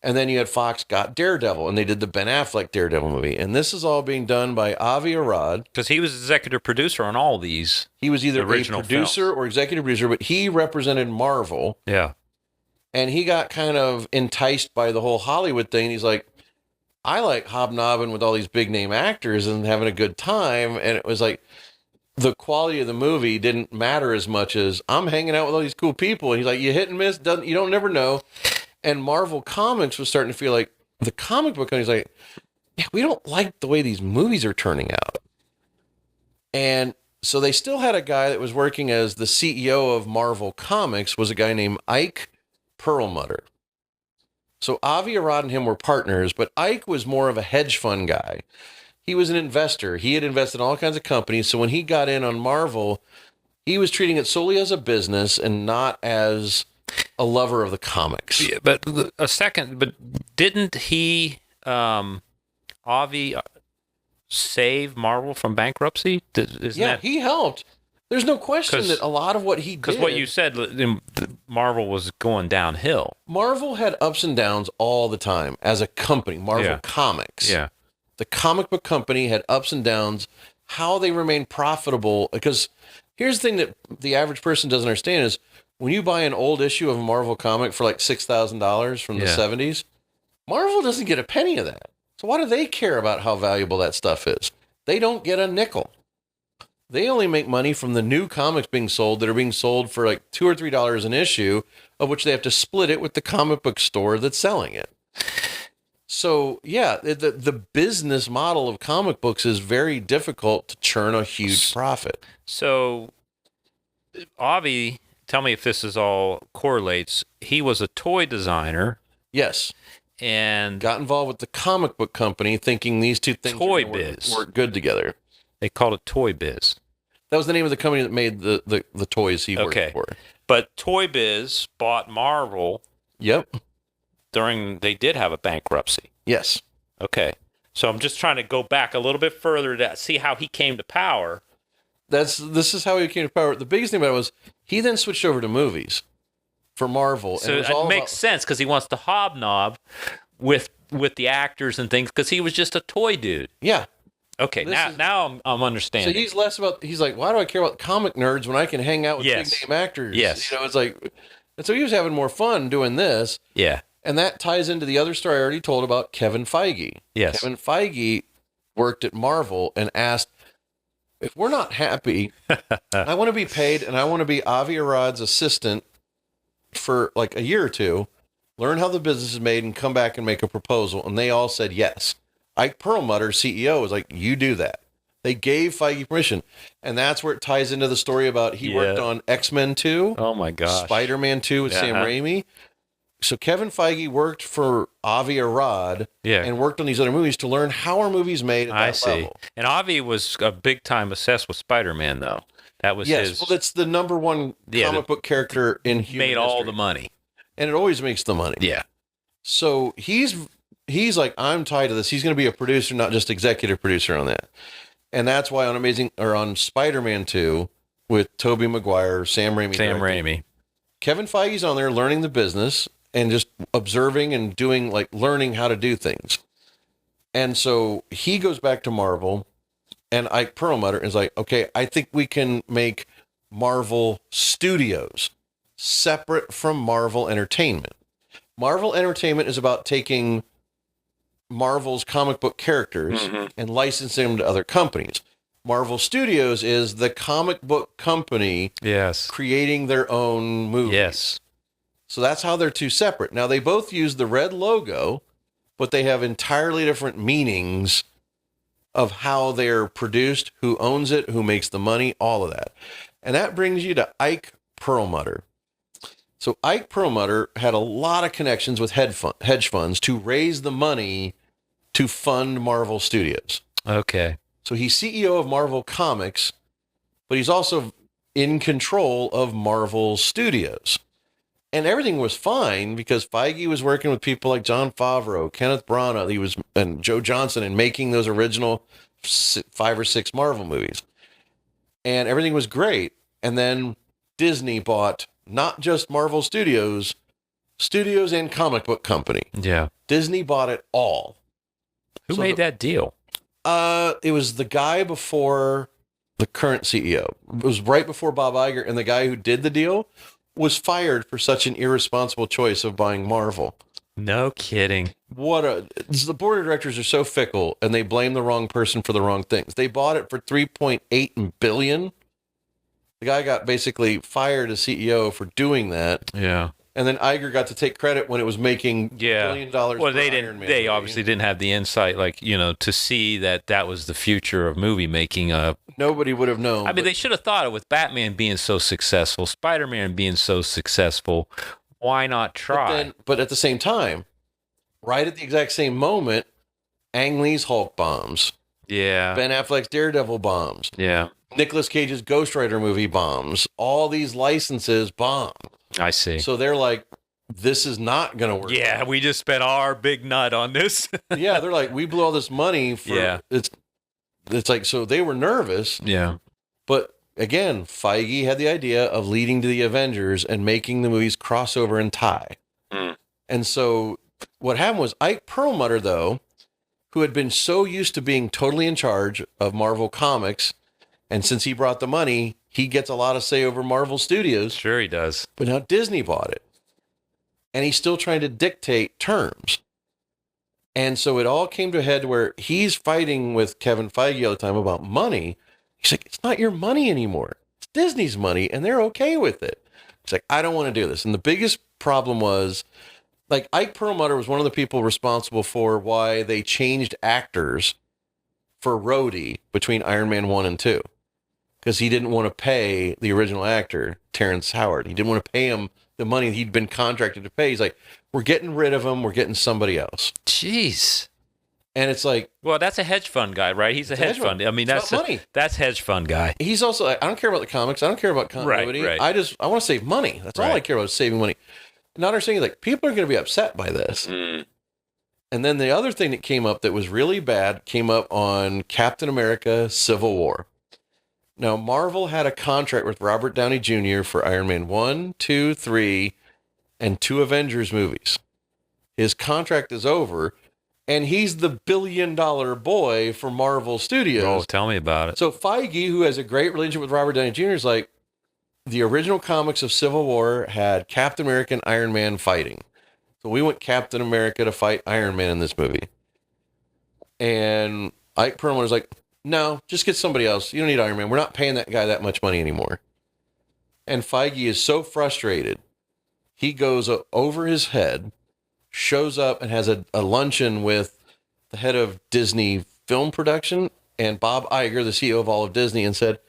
And then you had Fox got Daredevil, and they did the Ben Affleck Daredevil movie. And this is all being done by Avi Arad. Because he was executive producer on all these. He was either a original producer films. or executive producer, but he represented Marvel. Yeah. And he got kind of enticed by the whole Hollywood thing. He's like, I like hobnobbing with all these big name actors and having a good time. And it was like the quality of the movie didn't matter as much as I'm hanging out with all these cool people. And he's like, you hit and miss, you don't never know. And Marvel Comics was starting to feel like the comic book company's like, yeah, we don't like the way these movies are turning out. And so they still had a guy that was working as the CEO of Marvel Comics was a guy named Ike Perlmutter. So Avi Arad and him were partners, but Ike was more of a hedge fund guy. He was an investor. He had invested in all kinds of companies. So when he got in on Marvel, he was treating it solely as a business and not as a lover of the comics. Yeah, but didn't he, Avi, save Marvel from bankruptcy? He helped. There's no question that a lot of what he did... Because what you said, Marvel was going downhill. Marvel had ups and downs all the time as a company, Marvel Comics. Yeah. The comic book company had ups and downs. How they remain profitable... Because here's the thing that the average person doesn't understand is when you buy an old issue of a Marvel comic for like $6,000 from the 70s, Marvel doesn't get a penny of that. So why do they care about how valuable that stuff is? they don't get a nickel. They only make money from the new comics being sold that are being sold for like $2 or $3 an issue, of which they have to split it with the comic book store that's selling it. So, yeah, the business model of comic books is very difficult to churn a huge profit. So, Avi, tell me if this is all correlates. He was a toy designer. Yes. And got involved with the comic book company thinking these two things work good together. They called it Toy Biz. That was the name of the company that made the toys he worked for. But Toy Biz bought Marvel. Yep. They did have a bankruptcy. Yes. Okay. So I'm just trying to go back a little bit further to see how he came to power. This is how he came to power. The biggest thing about it was he then switched over to movies for Marvel. So it makes sense because he wants to hobnob with the actors and things because he was just a toy dude. Yeah. Okay, now I'm understanding. So he's less about, he's like, why do I care about comic nerds when I can hang out with big name actors? Yes. It's like, and so he was having more fun doing this. Yeah. And that ties into the other story I already told about Kevin Feige. Yes. Kevin Feige worked at Marvel and asked, if we're not happy, I want to be paid and I want to be Avi Arad's assistant for like a year or two, learn how the business is made and come back and make a proposal. And they all said yes. Ike Perlmutter, CEO, was like, you do that. They gave Feige permission. And that's where it ties into the story about he worked on X-Men 2. Oh, my gosh. Spider-Man 2 with Sam Raimi. So Kevin Feige worked for Avi Arad and worked on these other movies to learn how are movies made at that level. And Avi was a big time obsessed with Spider-Man, though. That was his. Well, that's the number one comic book character in human made all the money. And it always makes the money. Yeah. So he's like, I'm tied to this. He's going to be a producer, not just executive producer on that. And that's why on Spider-Man 2 with Tobey Maguire, Sam Raimi. Kevin Feige's on there learning the business and just observing and doing, like, learning how to do things. And so he goes back to Marvel, and Ike Perlmutter is like, okay, I think we can make Marvel Studios separate from Marvel Entertainment. Marvel Entertainment is about taking Marvel's comic book characters and licensing them to other companies. Marvel Studios is the comic book company creating their own movies. Yes. So that's how they're two separate. Now, they both use the red logo, but they have entirely different meanings of how they're produced, who owns it, who makes the money, all of that. And that brings you to Ike Perlmutter. So Ike Perlmutter had a lot of connections with hedge funds to raise the money to fund Marvel Studios. Okay. So he's CEO of Marvel Comics, but he's also in control of Marvel Studios. And everything was fine because Feige was working with people like Jon Favreau, Kenneth Branagh, and Joe Johnston in making those original 5 or 6 Marvel movies. And everything was great. And then Disney bought not just Marvel Studios and comic book company. Yeah. Disney bought it all. Who made that deal? It was the guy before the current CEO. It was right before Bob Iger, and the guy who did the deal was fired for such an irresponsible choice of buying Marvel. No kidding. The board of directors are so fickle, and they blame the wrong person for the wrong things. They bought it for $3.8 billion. The guy got basically fired as CEO for doing that. Yeah. And then Iger got to take credit when it was making $1 billion. Well, they obviously didn't have the insight, to see that was the future of movie making. Nobody would have known. I mean, they should have thought it with Batman being so successful, Spider-Man being so successful. Why not try? But at the same time, right at the exact same moment, Ang Lee's Hulk bombs. Yeah. Ben Affleck's Daredevil bombs. Yeah. Nicolas Cage's Ghost Rider movie bombs. All these licenses bomb. I see. So they're like, this is not going to work. Yeah, we just spent our big nut on this. Yeah, they're like, we blew all this money for it's like, so they were nervous. Yeah. But again, Feige had the idea of leading to the Avengers and making the movies crossover and tie. And so what happened was Ike Perlmutter, though, who had been so used to being totally in charge of Marvel Comics, and since he brought the money, he gets a lot of say over Marvel Studios. Sure he does. But now Disney bought it. And he's still trying to dictate terms. And so it all came to a head where he's fighting with Kevin Feige all the time about money. He's like, it's not your money anymore. It's Disney's money, and they're okay with it. He's like, I don't want to do this. And the biggest problem was, like, Ike Perlmutter was one of the people responsible for why they changed actors for Rhodey between Iron Man 1 and 2. Because he didn't want to pay the original actor, Terrence Howard. He didn't want to pay him the money he'd been contracted to pay. He's like, we're getting rid of him. We're getting somebody else. Jeez. And it's like, well, that's a hedge fund guy, right? He's a hedge fund. I mean, that's money. That's hedge fund guy. He's also like, I don't care about the comics. I don't care about continuity. Right. I want to save money. That's all I care about is saving money. Not understanding, like, people are going to be upset by this. And then the other thing that came up that was really bad came up on Captain America Civil War. Now, Marvel had a contract with Robert Downey Jr. for Iron Man 1, 2, 3, and 2 Avengers movies. His contract is over, and he's the billion-dollar boy for Marvel Studios. Oh, tell me about it. So Feige, who has a great relationship with Robert Downey Jr., is like, the original comics of Civil War had Captain America and Iron Man fighting. So we want Captain America to fight Iron Man in this movie. And Ike Perlmutter's like, no, just get somebody else. You don't need Iron Man. We're not paying that guy that much money anymore. And Feige is so frustrated. He goes over his head, shows up and has a luncheon with the head of Disney film production and Bob Iger, the CEO of all of Disney, and said,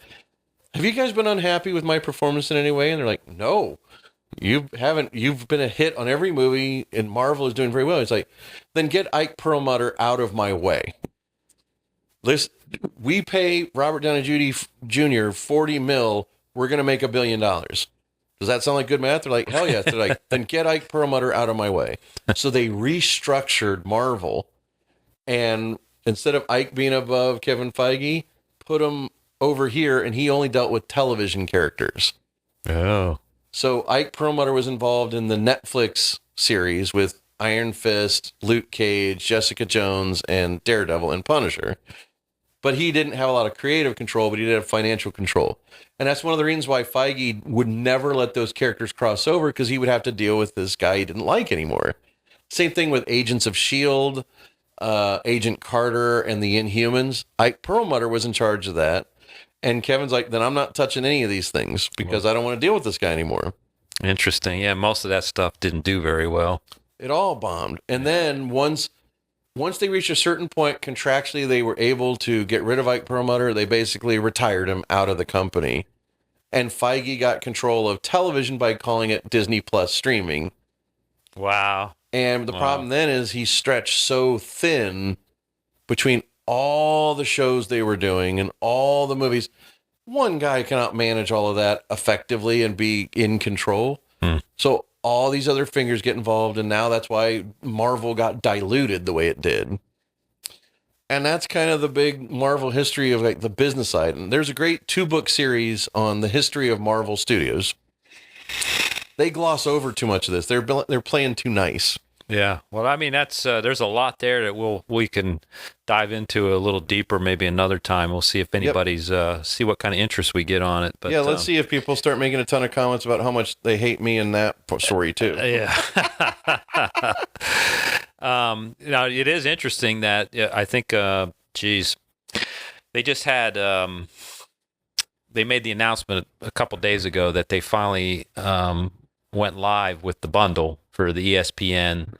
have you guys been unhappy with my performance in any way? And they're like, no, you haven't. You've been a hit on every movie and Marvel is doing very well. It's like, then get Ike Perlmutter out of my way. We pay Robert Downey Jr. 40 mil. We're going to make $1 billion. Does that sound like good math? They're like, hell yes. They're like, then get Ike Perlmutter out of my way. So they restructured Marvel. And instead of Ike being above Kevin Feige, put him over here. And he only dealt with television characters. Oh. So Ike Perlmutter was involved in the Netflix series with Iron Fist, Luke Cage, Jessica Jones, and Daredevil and Punisher. But he didn't have a lot of creative control, but he did have financial control. And that's one of the reasons why Feige would never let those characters cross over, because he would have to deal with this guy he didn't like anymore. Same thing with Agents of S.H.I.E.L.D., Agent Carter, and the Inhumans. Ike Perlmutter was in charge of that. And Kevin's like, then I'm not touching any of these things because I don't want to deal with this guy anymore. Interesting. Yeah, most of that stuff didn't do very well. It all bombed. And then once they reached a certain point, contractually, they were able to get rid of Ike Perlmutter. They basically retired him out of the company. And Feige got control of television by calling it Disney Plus streaming. Wow. And the problem then is he stretched so thin between all the shows they were doing and all the movies. One guy cannot manage all of that effectively and be in control. So all these other fingers get involved, and now that's why Marvel got diluted the way it did. And that's kind of the big Marvel history of, like, the business side. And there's a great 2-book series on the history of Marvel Studios. They gloss over too much of this. They're playing too nice. Yeah. Well, I mean, that's there's a lot there that we can dive into a little deeper maybe another time. We'll see if anybody's see what kind of interest we get on it. But yeah, let's see if people start making a ton of comments about how much they hate me in that story too. Yeah. Now it is interesting that I think, they just had they made the announcement a couple days ago that they finally went live with the bundle for the ESPN,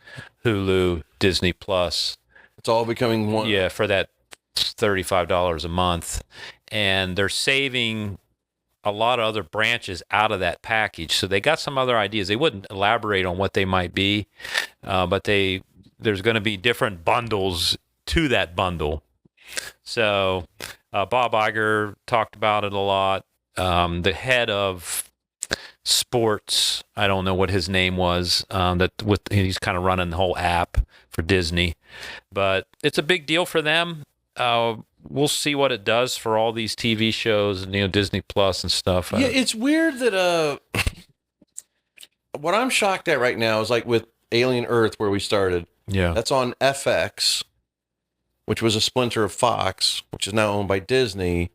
Hulu, Disney Plus. It's all becoming one. Yeah, for that $35 a month. And they're saving a lot of other branches out of that package. So they got some other ideas. They wouldn't elaborate on what they might be, but there's going to be different bundles to that bundle. So Bob Iger talked about it a lot. The head of sports, I don't know what his name was, he's kind of running the whole app for Disney, but it's a big deal for them. We'll see what it does for all these TV shows and Disney Plus and stuff. Yeah, it's weird that what I'm shocked at right now is, like, with Alien Earth, where we started. Yeah, that's on FX, which was a splinter of Fox, which is now owned by Disney.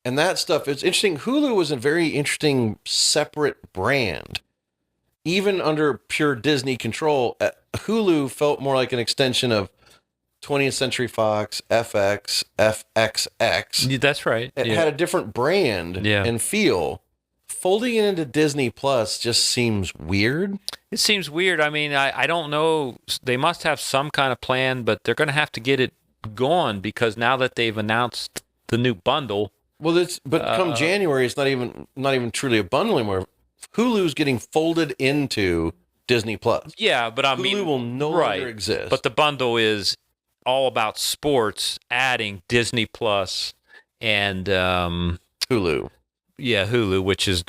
And that stuff, it's interesting. Hulu was a very interesting separate brand. Even under pure Disney control, Hulu felt more like an extension of 20th Century Fox, FX, FXX. That's right. It had a different brand and feel. Folding it into Disney Plus just seems weird. It seems weird. I mean, I don't know. They must have some kind of plan, but they're going to have to get it going because now that they've announced the new bundle. Well, come January, it's not even truly a bundle anymore. Hulu's getting folded into Disney Plus. Yeah, but Hulu will no longer exist. But the bundle is all about sports, adding Disney Plus and Hulu. Yeah, Hulu, which is,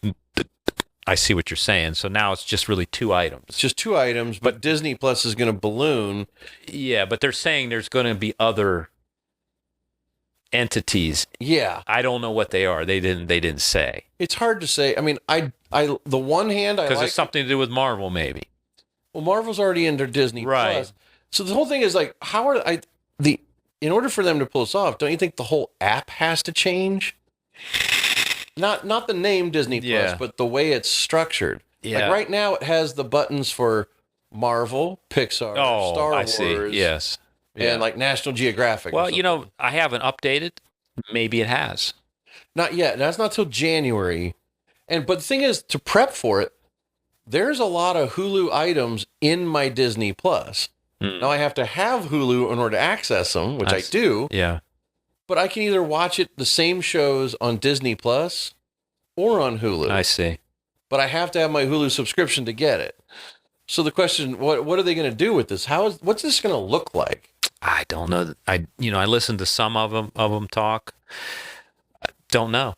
I see what you're saying. So now it's just really 2 items. It's just 2 items, but Disney Plus is going to balloon. Yeah, but they're saying there's going to be other entities. Yeah, I don't know what they are. They didn't say. It's hard to say. I mean, the one hand I because it's something to do with Marvel, maybe. Well, Marvel's already under Disney Plus. So the whole thing is like, in order for them to pull this off, don't you think the whole app has to change? Not the name Disney Plus, but the way it's structured. Yeah. Like right now, it has the buttons for Marvel, Pixar, Star Wars. See. Yes. And like National Geographic. Well, I haven't updated. Maybe it has. Not yet. That's not till January. But the thing is, to prep for it, there's a lot of Hulu items in my Disney Plus. Now I have to have Hulu in order to access them, which I do. Yeah. But I can either watch the same shows on Disney Plus or on Hulu. I see. But I have to have my Hulu subscription to get it. So the question, what are they going to do with this? What's this going to look like? I don't know. I listened to some of them talk. Don't know.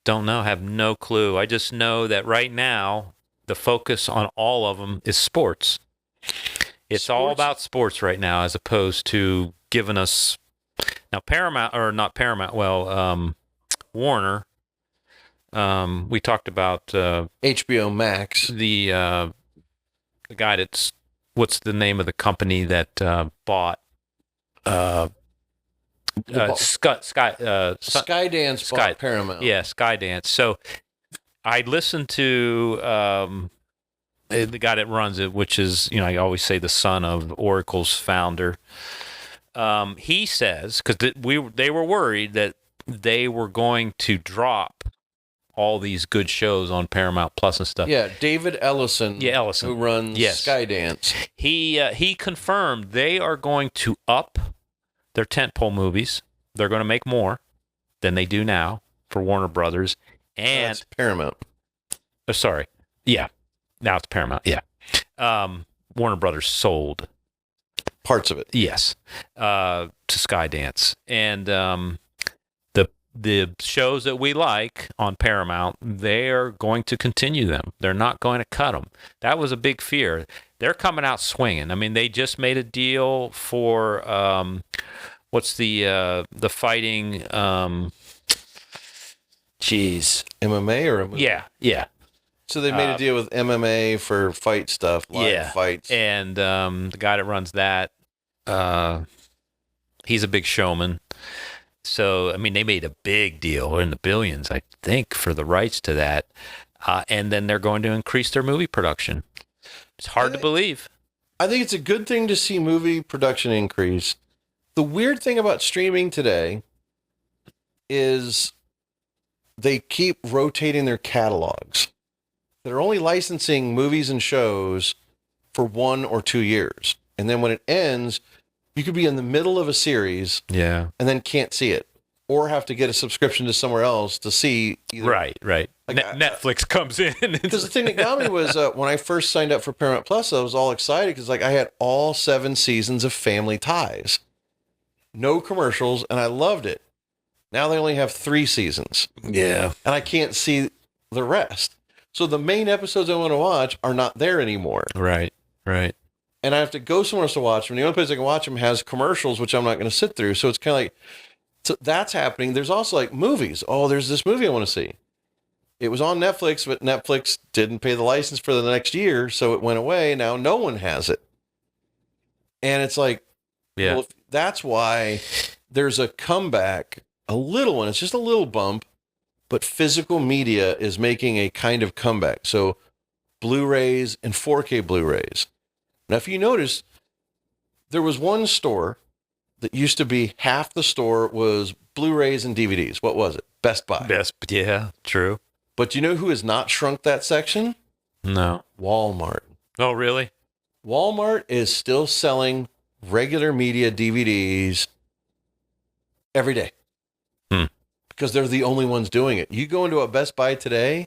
Have no clue. I just know that right now the focus on all of them is sports. It's all about sports right now, as opposed to giving us now Paramount or not Paramount. Well, Warner. We talked about HBO Max. The guy that's what's the name of the company that bought Skydance bought Paramount. Yeah, Skydance. So I listened to the guy that runs it, which is, I always say the son of Oracle's founder. He says, because they were worried that they were going to drop all these good shows on Paramount Plus and stuff. Yeah, David Ellison. Yeah, Ellison, who runs Skydance. He confirmed they are going to up their tentpole movies. They're going to make more than they do now for Warner Brothers. And that's Paramount. Sorry. Yeah. Now it's Paramount. Yeah. Warner Brothers sold parts of it. Yes. To Skydance. And the shows that we like on Paramount, they're going to continue them. They're not going to cut them. That was a big fear. They're coming out swinging. I mean, they just made a deal for what's the fighting MMA or a movie? Yeah. So they made a deal with MMA for fight stuff, live fights. And the guy that runs that, he's a big showman. So, I mean, they made a big deal in the billions, I think, for the rights to that. And then they're going to increase their movie production. It's hard to believe. I think it's a good thing to see movie production increase. The weird thing about streaming today is they keep rotating their catalogs. They're only licensing movies and shows for 1 or 2 years. And then when it ends, you could be in the middle of a series and then can't see it, or have to get a subscription to somewhere else to see either. Right. Like Netflix comes in. Because the thing that got me was when I first signed up for Paramount Plus, I was all excited because I had all 7 seasons of Family Ties. No commercials, and I loved it. Now they only have 3 seasons. Yeah. And I can't see the rest. So the main episodes I want to watch are not there anymore. Right. And I have to go somewhere else to watch them. The only place I can watch them has commercials, which I'm not going to sit through. So it's kind of like, so that's happening. There's also like movies. Oh, there's this movie I want to see. It was on Netflix, but Netflix didn't pay the license for the next year. So it went away. Now no one has it. And it's like, well, that's why there's a comeback, a little one. It's just a little bump, but physical media is making a kind of comeback. So Blu-rays and 4K Blu-rays. Now, if you notice, there was one store that used to be half the store was Blu-rays and DVDs. What was it? Best Buy. Yeah, true. But you know who has not shrunk that section? No. Walmart. Oh, really? Walmart is still selling regular media DVDs every day. Because they're the only ones doing it. You go into a Best Buy today,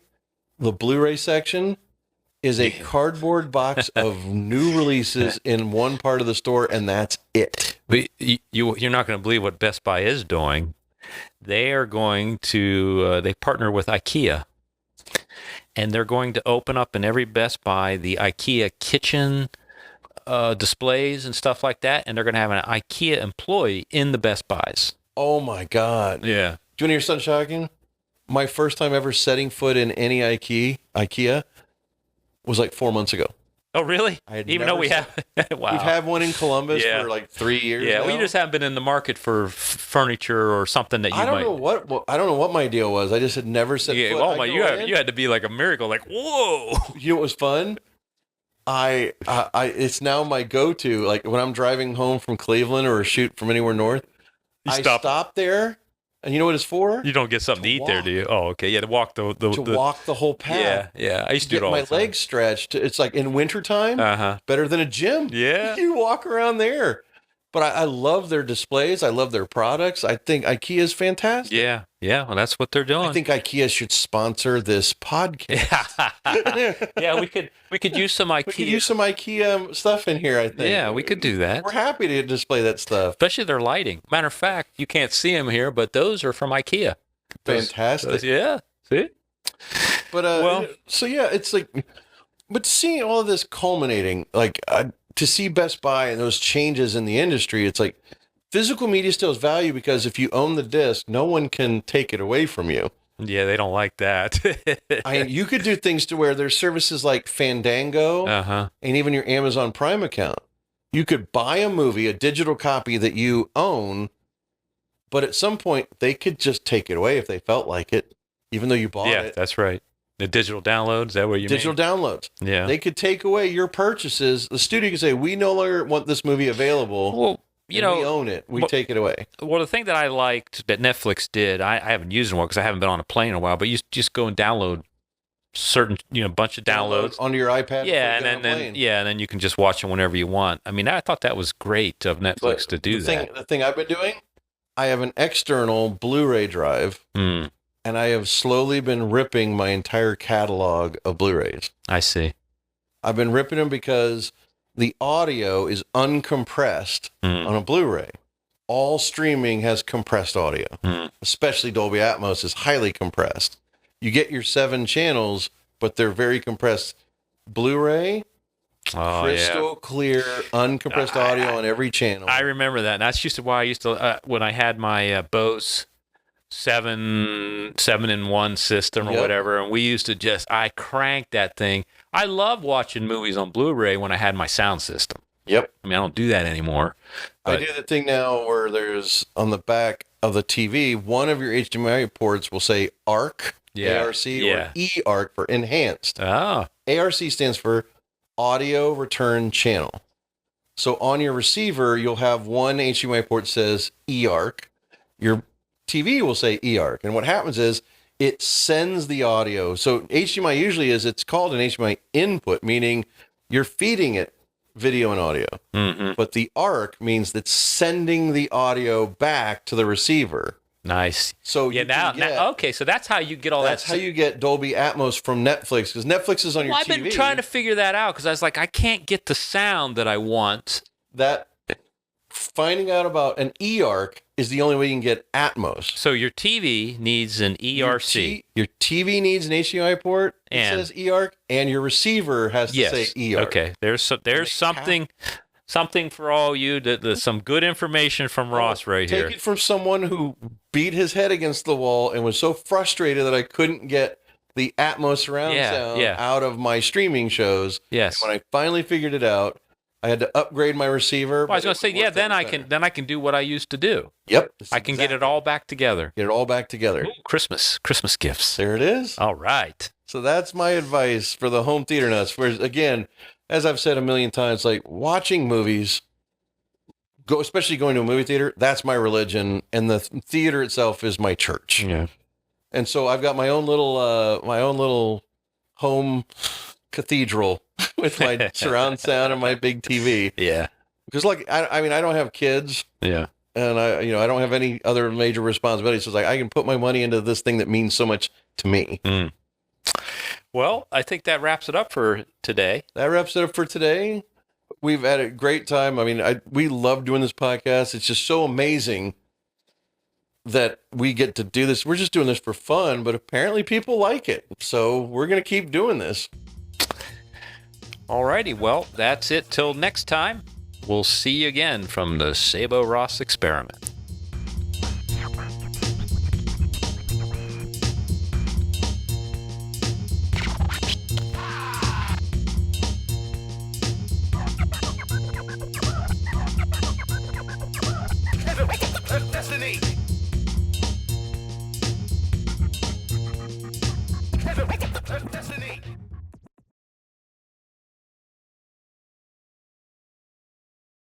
the Blu-ray section is a cardboard box of new releases in one part of the store, and that's it. But you're not going to believe what Best Buy is doing. They are going to, they partner with IKEA, and they're going to open up in every Best Buy the IKEA kitchen displays and stuff like that, and they're going to have an IKEA employee in the Best Buys. Oh, my God. Yeah. Do you want to hear something shocking? My first time ever setting foot in any IKEA was like 4 months ago. Oh, really? Even though we have, wow. We've had one in Columbus for like 3 years. Yeah, now. we just haven't been in the market for furniture or something that you I don't might. know what my deal was. I just had never set foot. Oh my! You had to be like a miracle. Like, whoa! You know what was fun? It's now my go-to. Like when I'm driving home from Cleveland or a shoot from anywhere north, I stop there. And you know what it's for? You don't get something to eat there, do you? Oh, okay. Yeah, to walk the walk the whole path. Yeah. I used to do it all the time. My legs stretched. It's like in wintertime, better than a gym. Yeah. You walk around there. But I love their displays. I love their products. I think IKEA is fantastic. Yeah. Well, that's what they're doing. I think IKEA should sponsor this podcast. Yeah, we could use some IKEA. We could use some IKEA stuff in here, I think. Yeah, we could do that. We're happy to display that stuff. Especially their lighting. Matter of fact, you can't see them here, but those are from IKEA. Fantastic. Yeah. See? But, so yeah, it's like, but seeing all of this culminating, like, to see Best Buy and those changes in the industry, it's like physical media still has value because if you own the disc, no one can take it away from you. Yeah, they don't like that. You could do things to where there's services like Fandango and even your Amazon Prime account. You could buy a movie, a digital copy that you own, but at some point they could just take it away if they felt like it, even though you bought it. Yeah, that's right. The digital downloads, is that what you mean? Digital downloads. Yeah. They could take away your purchases. The studio could say, we no longer want this movie available. Well, we own it. We take it away. Well, the thing that I liked that Netflix did, I haven't used it because I haven't been on a plane in a while, but you just go and download certain, bunch of downloads onto your iPad. Yeah, and then you can just watch them whenever you want. I mean, I thought that was great of Netflix to do that. The thing I've been doing, I have an external Blu-ray drive. And I have slowly been ripping my entire catalog of Blu-rays. I see. I've been ripping them because the audio is uncompressed on a Blu-ray. All streaming has compressed audio, especially Dolby Atmos is highly compressed. You get your 7 channels, but they're very compressed. Blu-ray, crystal clear, uncompressed audio on every channel. I remember that. And that's why I used to, when I had my Bose 7-in-1 system or whatever, and we used to I cranked that thing. I love watching movies on Blu-ray when I had my sound system. Yep. I mean, I don't do that anymore. I do the thing now where there's on the back of the TV, one of your HDMI ports will say ARC, A-R-C, or E-ARC for enhanced. Oh. ARC stands for Audio Return Channel. So on your receiver, you'll have one HDMI port that says E-ARC. Your TV will say E-ARC. And what happens is it sends the audio. So HDMI usually it's called an HDMI input, meaning you're feeding it video and audio. But the ARC means that sending the audio back to the receiver. Nice. So now, okay, so that's how you get all that. That's how you get Dolby Atmos from Netflix, because Netflix is on your TV. I've been trying to figure that out because I was like, I can't get the sound that I want. Finding out about an E-ARC is the only way you can get Atmos. So your TV needs an ERC. Your TV needs an HDMI port that says E-ARC, and your receiver has to say E-ARC. Okay, there's something for all you. There's some good information from Ross right here. Take it from someone who beat his head against the wall and was so frustrated that I couldn't get the Atmos surround sound out of my streaming shows. Yes. And when I finally figured it out, I had to upgrade my receiver. Well, I was going to say, then I can do what I used to do. Yep. I can get it all back together. Get it all back together. Ooh, Christmas gifts. There it is. All right. So that's my advice for the home theater nuts. Whereas, again, as I've said a million times, like watching movies, especially going to a movie theater, that's my religion, and the theater itself is my church. Yeah. And so I've got my own little home cathedral with my surround sound and my big TV. Yeah. Because I mean, I don't have kids. Yeah. And I don't have any other major responsibilities. So it's like I can put my money into this thing that means so much to me. Mm. Well, I think that wraps it up for today. That wraps it up for today. We've had a great time. I mean, we love doing this podcast. It's just so amazing that we get to do this. We're just doing this for fun, but apparently people like it. So we're going to keep doing this. Alrighty, well, that's it till next time. We'll see you again from the Sabo Ross Experiment.